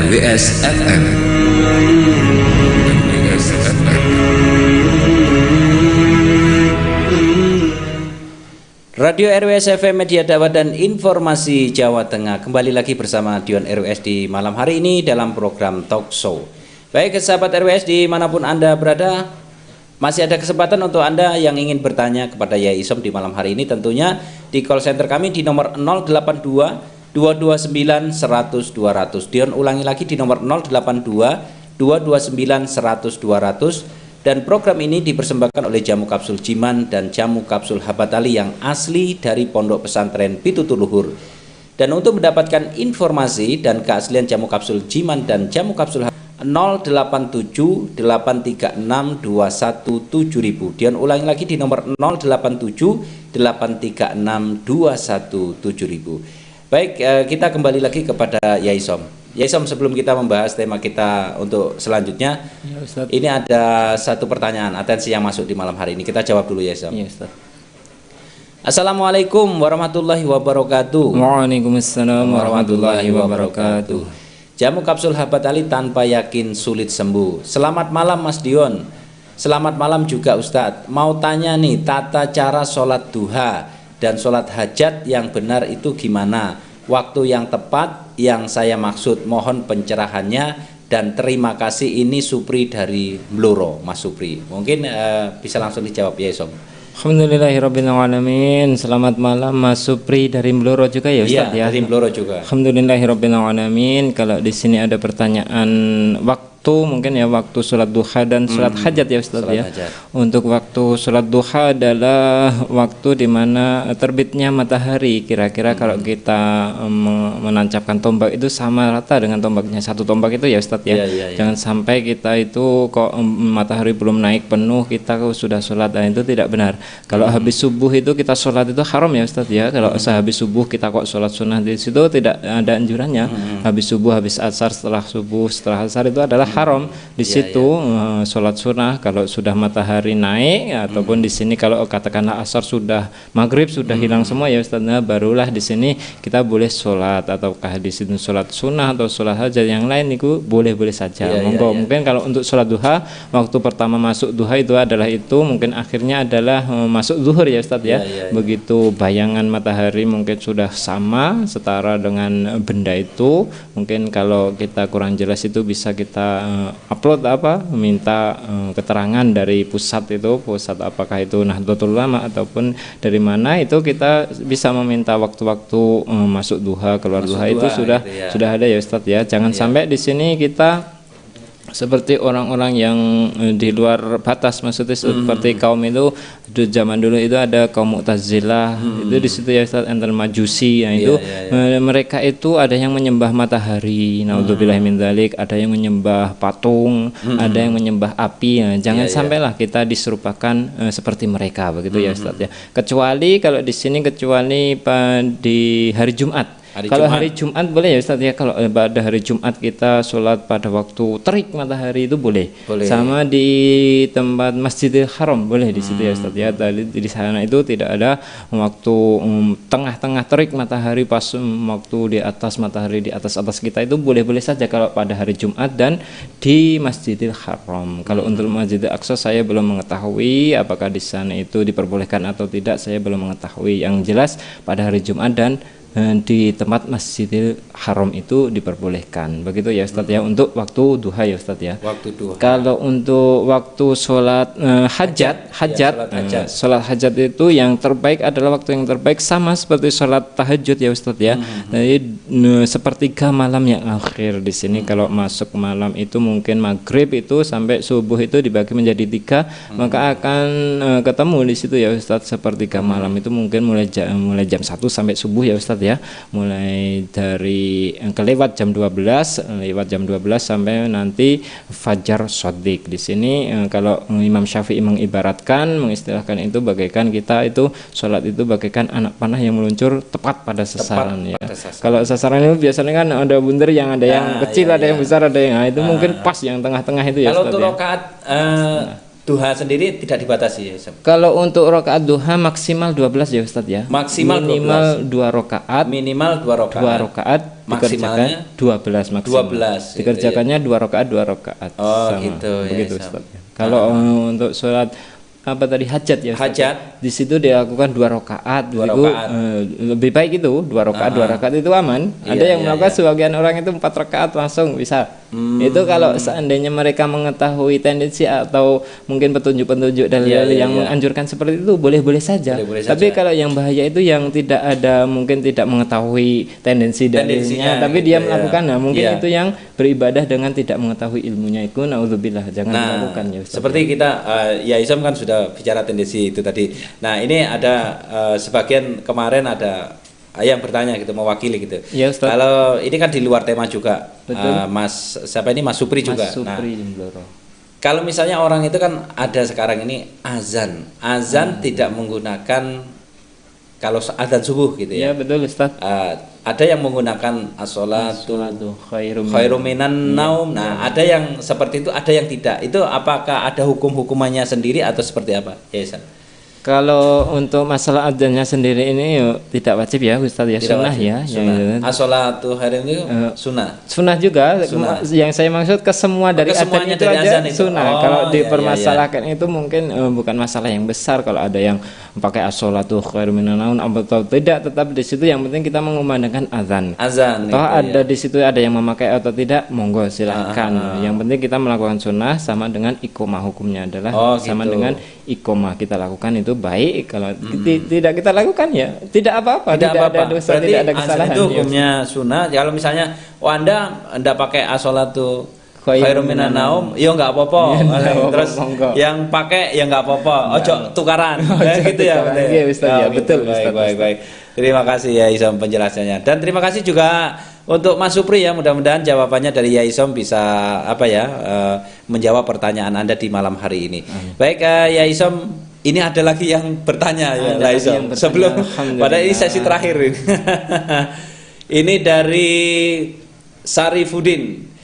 RWS FM. Radio RWS FM, media dakwah dan informasi Jawa Tengah. Kembali lagi bersama Dion RWS di malam hari ini dalam program Talk Show. Baik sahabat RWS dimanapun Anda berada, masih ada kesempatan untuk Anda yang ingin bertanya kepada Yai Isom di malam hari ini, tentunya di call center kami di nomor 082 229 100 200. Dion ulangi lagi di nomor 082 229 100 200. Dan program ini dipersembahkan oleh Jamu Kapsul Jiman dan Jamu Kapsul Habatali yang asli dari Pondok Pesantren Pitutur Luhur. Dan untuk mendapatkan informasi dan keaslian Jamu Kapsul Jiman dan Jamu Kapsul Habatali, 087 836 21 7000. Dion ulangi lagi di nomor 087 836 21 7000. Baik, kita kembali lagi kepada Yai Som. Yai Som, sebelum kita membahas tema kita untuk selanjutnya, ya, Ustaz, ini ada satu pertanyaan atensi yang masuk di malam hari ini. Kita jawab dulu, Yai Som. Ya, Ustaz. Assalamualaikum warahmatullahi wabarakatuh. Waalaikumsalam warahmatullahi wabarakatuh. Jamu Kapsul Habatali tanpa yakin sulit sembuh. Selamat malam Mas Dion. Selamat malam juga Ustadz. Mau tanya nih, tata cara sholat duha dan sholat hajat yang benar itu gimana? Waktu yang tepat yang saya maksud, mohon pencerahannya dan terima kasih. Ini Supri dari Bluro, Mas Supri. Mungkin bisa langsung dijawab ya Som. Alhamdulillahirrabbilalamin. Selamat malam Mas Supri dari Blora juga ya Ustaz ya. Dari Blora juga. Alhamdulillahirrabbilalamin. Kalau di sini ada pertanyaan waktu mungkin ya, waktu sholat duha dan sholat hajat ya Ustaz ya. Untuk waktu sholat duha adalah waktu di mana terbitnya matahari. Kira-kira kalau kita menancapkan tombak itu sama rata dengan tombaknya satu tombak itu ya Ustaz ya. Jangan sampai kita itu kok matahari belum naik penuh kita sudah sholat, dan itu tidak benar. Kalau habis subuh itu kita sholat itu haram ya Ustaz ya. Kalau sehabis subuh kita kok sholat sunnah di situ tidak ada anjurannya. Habis subuh, habis asar, setelah subuh, setelah asar itu adalah haram. Di situ sholat sunnah kalau sudah matahari naik, ataupun di sini kalau katakanlah asar sudah, maghrib sudah hilang semua ya Ustaz, nah, barulah di sini kita boleh sholat. Ataukah di sini sholat sunnah atau sholat hajat yang lain itu boleh-boleh saja. Monggo. Mungkin kalau untuk sholat duha, waktu pertama masuk duha itu adalah itu, mungkin akhirnya adalah masuk zuhur ya Ustaz ya. Begitu bayangan matahari mungkin sudah sama setara dengan benda itu, mungkin kalau kita kurang jelas itu bisa kita upload minta keterangan dari pusat itu, pusat apakah itu Nahdlatul Ulama ataupun dari mana, itu kita bisa meminta waktu-waktu masuk duha, keluar duha itu sudah ada ya Ustaz ya. Jangan sampai di sini kita seperti orang-orang yang di luar batas, maksudnya seperti kaum itu zaman dulu itu ada kaum Mu'tazilah, itu di situ ya Ustaz, antar Majusi ya, itu mereka itu ada yang menyembah matahari, naudzubillahi min dzalik, ada yang menyembah patung, ada yang menyembah api ya. Jangan sampailah kita diserupakan seperti mereka begitu ya Ustaz ya. Kecuali kalau di sini di hari Jumat. Kalau hari Jumat boleh ya Ustaz ya. Kalau pada hari Jumat kita sholat pada waktu terik matahari itu boleh. Sama di tempat Masjidil Haram boleh di situ ya Ustaz ya. Di sana itu tidak ada waktu tengah-tengah terik matahari, pas waktu di atas matahari di atas kita itu boleh-boleh saja kalau pada hari Jumat dan di Masjidil Haram. Kalau untuk Masjidil Aqsa saya belum mengetahui apakah di sana itu diperbolehkan atau tidak, saya belum mengetahui. Yang jelas pada hari Jumat dan di tempat Masjidil Haram itu diperbolehkan. Begitu ya Ustaz ya untuk waktu duha ya Ustaz ya. Waktu duha. Kalau untuk waktu sholat sholat hajat itu yang terbaik adalah waktu yang terbaik sama seperti sholat tahajud ya Ustaz ya. Jadi sepertiga malam yang akhir di sini. Kalau masuk malam itu mungkin maghrib itu sampai subuh itu dibagi menjadi 3, maka akan ketemu di situ ya Ustaz. Sepertiga malam itu mungkin mulai jam 1 sampai subuh ya Ustaz ya, mulai dari kelewat jam 12 sampai nanti fajar shadiq. Di sini kalau Imam Syafi'i mengistilahkan itu bagaikan kita itu sholat itu bagaikan anak panah yang meluncur tepat pada sasaran ya. Kalau sasaran itu biasanya kan ada bundar yang ada yang kecil, ada yang besar, ada yang itu mungkin pas yang tengah-tengah itu ya. Kalau untuk rakaat duha sendiri tidak dibatasi ya Ustaz? Kalau untuk rakaat duha maksimal 12 ya Ustaz ya. Minimal 2 rakaat. Minimal 2 rakaat. Dikerjakan 12 maksimal. 12. Dikerjakannya 2 rakaat. Oh sama. gitu ya. Begitu Ustaz. Kalau untuk sholat hajat ya Ustaz. Hajat di situ dilakukan 2 rakaat. Lebih baik itu 2 rakaat itu aman. Ada yang melakukan sebagian orang itu 4 rakaat langsung bisa. Itu kalau seandainya mereka mengetahui tendensi atau mungkin petunjuk-petunjuk dalil yang menganjurkan seperti itu boleh-boleh saja. Tapi kalau yang bahaya itu yang tidak ada, mungkin tidak mengetahui tendensi dalilnya, tapi dia melakukan, mungkin itu yang beribadah dengan tidak mengetahui ilmunya, itu naudzubillah, jangan dilakukan ya Ustaz. Seperti kita ya Isam kan sudah bicara tendensi itu tadi. Nah ini ada sebagian kemarin ada yang bertanya gitu, mewakili gitu. Ya, Ustaz. Kalau ini kan di luar tema juga. Mas Supri juga. Mas Supri. Kalau misalnya orang itu kan ada sekarang ini azan tidak menggunakan, kalau azan subuh gitu ya. Ya betul Ustaz. Ada yang menggunakan as-sholatu khairum minan naum. Nah, ada yang seperti itu, ada yang tidak. Itu apakah ada hukum-hukumannya sendiri atau seperti apa? Ya, Ustaz. Kalau untuk masalah adzannya sendiri ini tidak wajib ya Ustaz ya, sunnah ya. As-sholatu khairum itu sunnah. Sunnah juga. Yang saya maksud ke semua dari adzan itu aja sunnah. Kalau dipermasalahkan itu mungkin bukan masalah yang besar. Kalau ada yang pakai as-sholatu khairum minan naum atau tidak, tetap di situ yang penting kita mengumandangkan azan. Toh ada di situ ada yang memakai atau tidak, monggo silahkan. Yang penting kita melakukan sunnah sama dengan iqomah, hukumnya adalah sama dengan iqomah, kita lakukan itu baik, kalau tidak kita lakukan ya tidak apa-apa, tidak ada dosa, berarti tidak ada kesalahan. Itu hukumnya sunnah. Kalau misalnya Anda pakai as-sholatu khairum minan naum, ya nggak apa-apa. Terus yang pakai ya nggak apa-apa. Ojo tukaran. Gitu ya. Iya Ustaz, ya betul. Baik. Terima kasih ya Isom penjelasannya. Dan terima kasih juga untuk Mas Supri ya, mudah-mudahan jawabannya dari ya Isom bisa menjawab pertanyaan Anda di malam hari ini. Baik ya Isom, ini ada lagi yang bertanya ya La Isom. Sebelum pada ini sesi terakhir ini. Ini dari Sarifudin.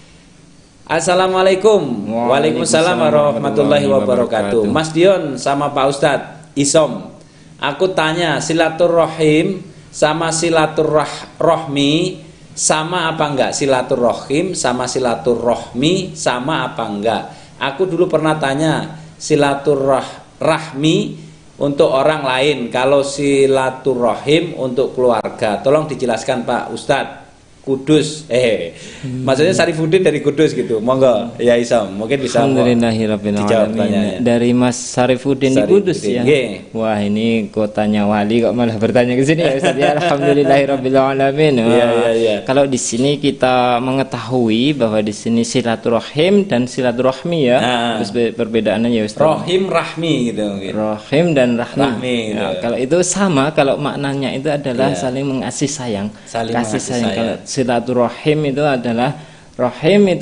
Assalamualaikum. Waalaikumsalam warahmatullahi wabarakatuh. Mas Dion sama Pak Ustadz Isom, aku tanya, silaturahim sama silaturahmi sama apa enggak? Silaturahim sama silaturahmi sama apa enggak? Aku dulu pernah tanya silaturahmi untuk orang lain, kalau silaturahim untuk keluarga. Tolong dijelaskan Pak Ustadz. Kudus, maksudnya Sarifudin dari Kudus gitu, monggo ya Isom, mungkin bisa dijawab pertanyaannya. Dari Mas Sarifudin di Kudus ya. Wah ini kotanya wali kok malah bertanya ke sini ya Ustaz ya. Alhamdulillahirobbilalamin. Iya. Kalau di sini kita mengetahui bahwa di sini silaturahim dan silaturahmi ya, terus perbedaannya ya Ustaz. Rohim rahmi gitu. Rohim dan rahmi. Nah, kalau itu sama, kalau maknanya itu adalah saling mengasih sayang, kasih sayang. Kalau silaturahim itu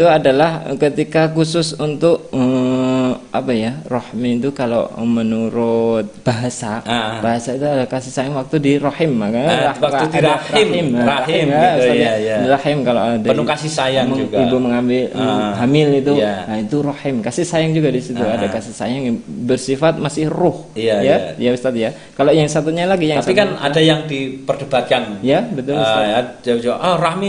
adalah ketika khusus untuk rahmi itu kalau menurut bahasa itu adalah kasih sayang waktu di rahim, maka waktu di rahim gitu ya. Rahim kalau ada penuh kasih sayang juga. Ibu mengambil hamil itu, nah itu rahim, kasih sayang juga di situ. Ada kasih sayang yang bersifat masih ruh. Ya Ustaz ya. Kalau yang satunya lagi yang tapi kan ada yang diperdebatkan. Ya, betul Ustaz.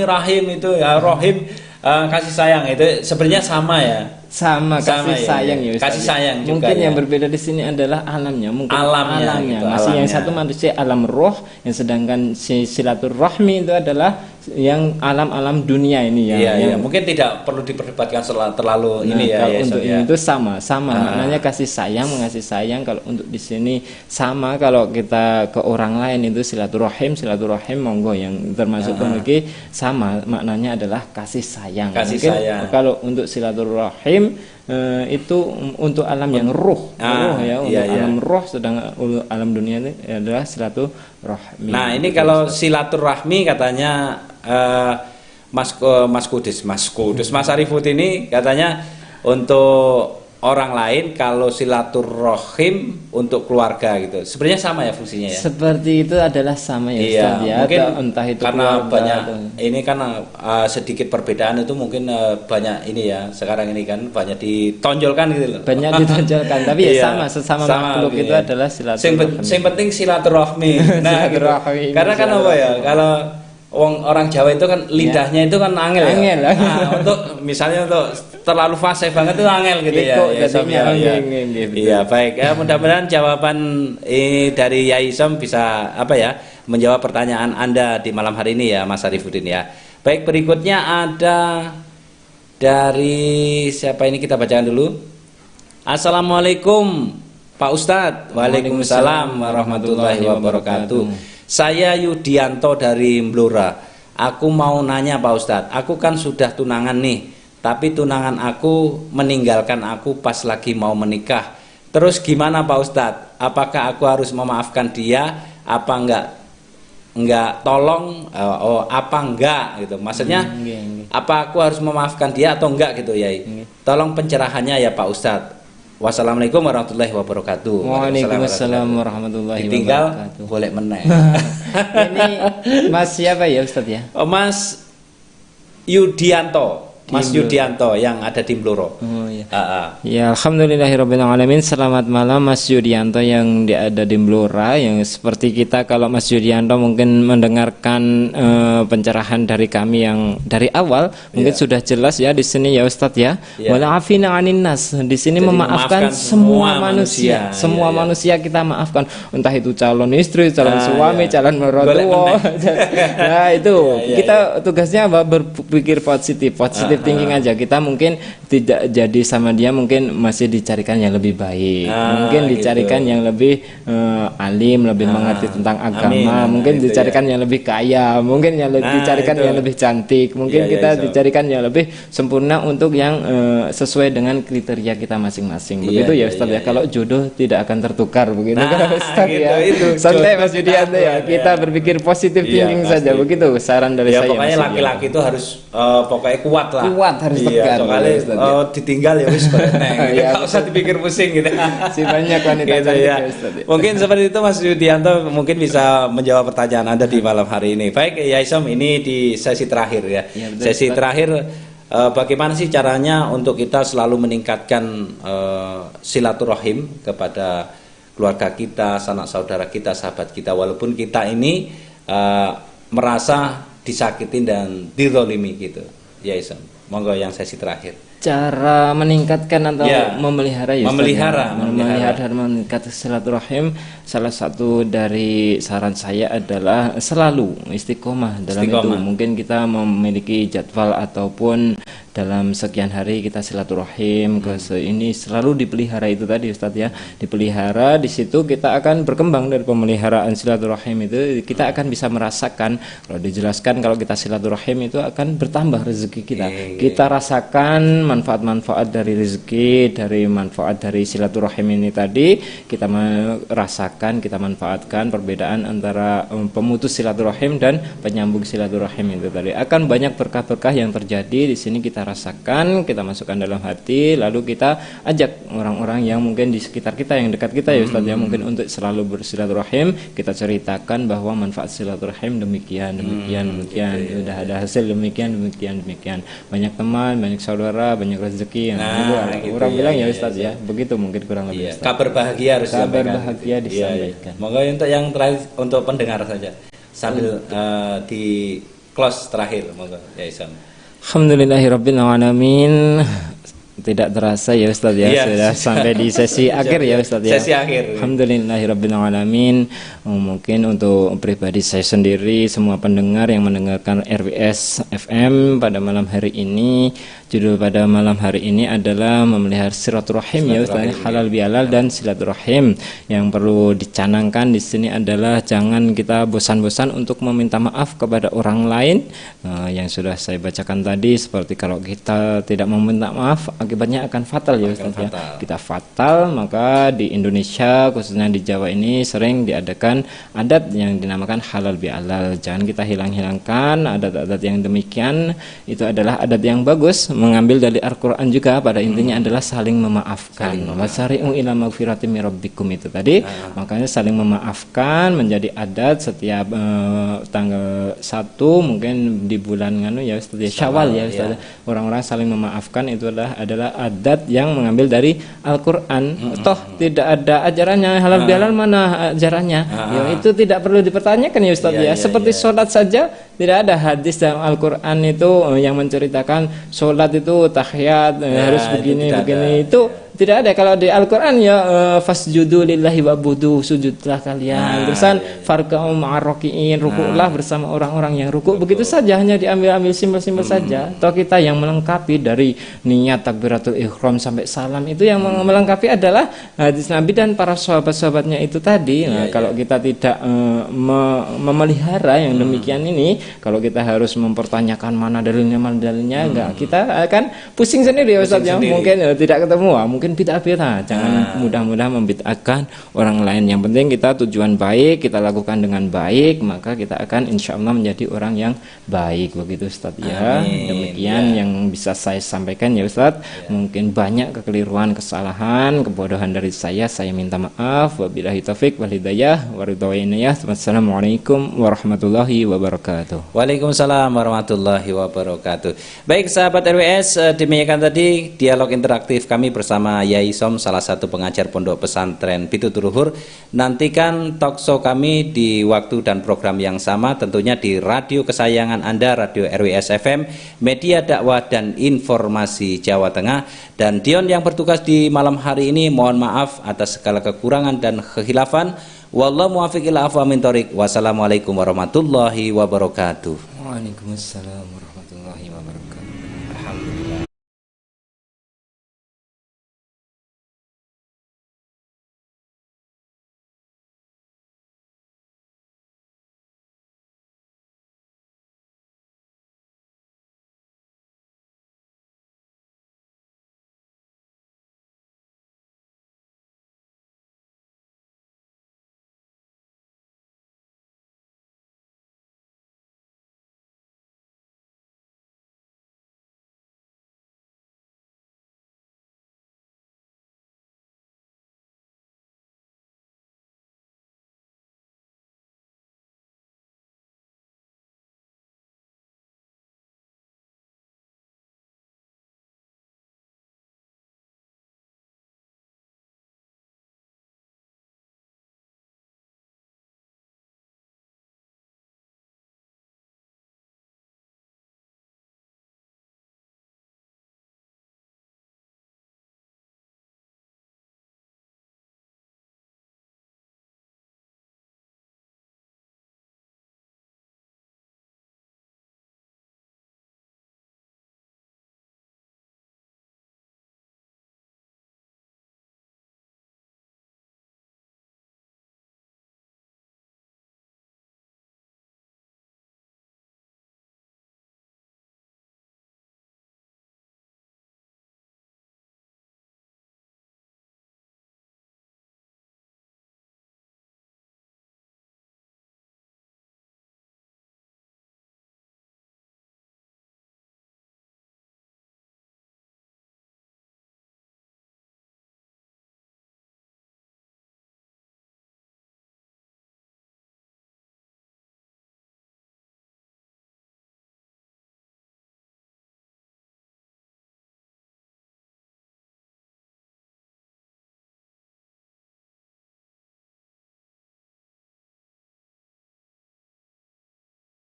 Rahim itu ya rohim. Kasih sayang itu sebenarnya sama ya. Sama kasih sayang ya Ustaz. Kasih sayang juga. Mungkin yang berbeda di sini adalah alamnya, mungkin alamnya. Gitu, masih yang satu manusia alam roh, yang sedangkan si silaturahmi itu adalah yang alam-alam dunia ini ya. Iya, mungkin tidak perlu diperdebatkan terlalu ini ya. Kalau untuk ini itu sama maknanya kasih sayang, mengasih sayang. Kalau untuk di sini sama, kalau kita ke orang lain itu silaturahim monggo yang termasuk lagi sama maknanya adalah kasih sayang. Mungkin kalau untuk silaturahim itu untuk alam yang ruh ya, untuk alam roh, sedang alam dunia itu adalah silaturahmi. Nah, ini kalau silaturahmi katanya Mas Sarifud ini katanya untuk orang lain, kalau silaturahim untuk keluarga gitu. Sebenarnya sama ya fungsinya ya. Seperti itu adalah sama ya Ustaz ya. Mungkin entah itu karena banyak ini kan sedikit perbedaan itu mungkin banyak ini ya. Sekarang ini kan banyak ditonjolkan gitu loh. Banyak ditonjolkan tapi ya sesama makhluk itu adalah silaturahmi. Yang penting silaturahmi. Nah, silaturahmi. Gitu. Karena kan apa ya? Kalau orang Jawa itu kan lidahnya itu kan angel. Ya? Nah, untuk misalnya untuk terlalu fasih banget itu angel gitu ya. Baik. Mudah-mudahan jawaban ini dari Yai Isom bisa menjawab pertanyaan Anda di malam hari ini ya Mas Sarifudin ya. Baik, berikutnya ada dari siapa ini, kita bacakan dulu. Assalamualaikum Pak Ustadz. Waalaikumsalam warahmatullahi wabarakatuh. Saya Yudianto dari Mblora. Aku mau nanya Pak Ustadz, aku kan sudah tunangan nih, tapi tunangan aku meninggalkan aku pas lagi mau menikah. Terus gimana Pak Ustadz? Apakah aku harus memaafkan dia? Apa enggak? Tolong, apa enggak gitu? Maksudnya, apa aku harus memaafkan dia atau enggak gitu ya? Tolong pencerahannya ya Pak Ustadz. Wassalamualaikum warahmatullahi wabarakatuh. Waalaikumsalam warahmatullahi wabarakatuh. Tinggal boleh meneng. Ini Mas siapa ya Ustadz ya? Mas Yudianto. Mas Yudianto yang ada di Mblora. Oh iya. Ya, alhamdulillahirobbilalamin. Selamat malam Mas Yudianto yang ada di Mblora. Yang seperti kita, kalau Mas Yudianto mungkin mendengarkan pencerahan dari kami yang dari awal, mungkin sudah jelas ya di sini ya Ustadz ya. Wala afina 'anin nas. Di sini memaafkan semua manusia. Semua manusia kita maafkan. Entah itu calon istri, calon suami, calon mertua. Nah, itu kita tugasnya berpikir positif overthinking aja. Kita mungkin tidak jadi sama dia, mungkin masih dicarikan yang lebih baik, mungkin dicarikan yang lebih alim, lebih mengerti tentang agama, mungkin dicarikan yang lebih kaya, mungkin yang dicarikan yang lebih cantik, mungkin kita dicarikan yang lebih sempurna untuk yang sesuai dengan kriteria kita masing-masing. Begitu ya Ustaz ya. Kalau jodoh tidak akan tertukar begitu kan Ustaz ya. Santai Mas Yudianto ya. Kita berpikir positif thinking saja, begitu saran dari saya. Pokoknya laki-laki itu harus pokoknya kuat lah. Kuat, harus tegar. Soalnya ditinggal ya wis enggak usah dipikir pusing gitu. Si banyak wanita gitu ya. Mungkin seperti itu Mas Yudianto mungkin bisa menjawab pertanyaan Anda di malam hari ini. Baik ya Isom, ini di sesi terakhir ya. Sesi terakhir, bagaimana sih caranya untuk kita selalu meningkatkan silaturahim kepada keluarga kita, sanak saudara kita, sahabat kita, walaupun kita ini merasa disakitin dan dizalimi gitu. Ya Isom, monggo yang sesi terakhir. Cara meningkatkan atau memelihara ya, memelihara meningkat silaturahim, salah satu dari saran saya adalah selalu istiqomah dalam itu. Mungkin kita memiliki jadwal ataupun dalam sekian hari kita silaturahim ke ini selalu dipelihara itu tadi Ustadz ya, dipelihara. Di situ kita akan berkembang dari pemeliharaan silaturahim itu. Kita akan bisa merasakan, kalau dijelaskan, kalau kita silaturahim itu akan bertambah rezeki kita. Kita rasakan manfaat-manfaat dari rezeki, dari manfaat dari silaturahim ini tadi. Kita merasakan, kita manfaatkan perbedaan antara pemutus silaturahim dan penyambung silaturahim itu tadi. Akan banyak berkah-berkah yang terjadi di sini. Kita rasakan, kita masukkan dalam hati, lalu kita ajak orang-orang yang mungkin di sekitar kita, yang dekat kita ya Ustaz ya, mungkin untuk selalu bersilaturahim. Kita ceritakan bahwa manfaat silaturahim demikian. Sudah ada hasil demikian. Banyak teman, banyak saudara, banyak rezeki yang orang bilang ya Ustaz ya. Begitu mungkin kurang lebih. Kabar bahagia harus disampaikan. Moga untuk yang terakhir, untuk pendengar saja sambil di close terakhir, moga ya Isom. Alhamdulillahirabbil alamin. Tidak terasa ya Ustaz ya, sudah sampai di sesi akhir ya Ustaz ya. Sesi akhir. Alhamdulillahirabbil alamin. Mungkin untuk pribadi saya sendiri, semua pendengar yang mendengarkan RWS FM pada malam hari ini, judul pada malam hari ini adalah memelihara silaturahim ya Ustaz, halal bihalal dan silaturahim. Yang perlu dicanangkan di sini adalah jangan kita bosan-bosan untuk meminta maaf kepada orang lain. Yang sudah saya bacakan tadi, seperti kalau kita tidak meminta maaf, akibatnya akan fatal ya Ustaz ya. Kita fatal, maka di Indonesia khususnya di Jawa ini sering diadakan adat yang dinamakan halal bihalal. Jangan kita hilang-hilangkan adat-adat yang demikian. Itu adalah adat yang bagus, mengambil dari Al-Quran juga, pada intinya adalah saling memaafkan. Wasari'u ila magfiratin min rabbikum itu tadi. Makanya saling memaafkan menjadi adat setiap tanggal 1 mungkin di bulan ya Ustaz ya, Syawal ya Ustaz. Orang-orang saling memaafkan itu adalah adat yang mengambil dari Al-Quran. Toh tidak ada ajarannya halal bihalal, mana ajarannya? Ya, itu tidak perlu dipertanyakan ya Ustaz ya. Seperti sholat saja, tidak ada hadis dalam Al-Quran itu yang menceritakan sholat itu tahiyat harus begini. Itu tidak ada. Kalau di Al-Quran ya fasjudu lillahi wa'budu, sujudlah kalian. Terusan farka'u ma'arroki'in, rukuklah bersama orang-orang yang rukuk. Begitu saja, hanya diambil simpel-simpel saja. Atau kita yang melengkapi dari niat takbiratul ihram sampai salam, itu yang melengkapi adalah hadis Nabi dan para sahabat-sahabatnya itu tadi. Kalau kita tidak memelihara yang demikian ini, kalau kita harus mempertanyakan mana dalilnya, enggak, kita akan pusing sendiri ya Ustaz ya. Mungkin tidak ketemu, mungkin bid'ah. Jangan mudah-mudah membid'ahkan orang lain. Yang penting kita tujuan baik, kita lakukan dengan baik, maka kita akan insya Allah menjadi orang yang baik. Begitu Ustaz ya. Demikian yang bisa saya sampaikan ya Ustaz. Mungkin banyak kekeliruan, kesalahan, kebodohan dari saya minta maaf. Wabillahi taufik wal hidayah wa ridha wa inayah. Wassalamualaikum warahmatullahi wabarakatuh. Waalaikumsalam warahmatullahi wabarakatuh. Baik sahabat RWS, demikian tadi dialog interaktif kami bersama Yai Som, salah satu pengajar pondok pesantren Pitutur Luhur. Nantikan talkshow kami di waktu dan program yang sama, tentunya di radio kesayangan Anda, Radio RWS FM, media dakwah dan informasi Jawa Tengah. Dan Dion yang bertugas di malam hari ini, mohon maaf atas segala kekurangan dan khilafan. Wallahu muwaffiq ila aqwamit thoriq. Wassalamualaikum warahmatullahi wabarakatuh. Waalaikumsalam.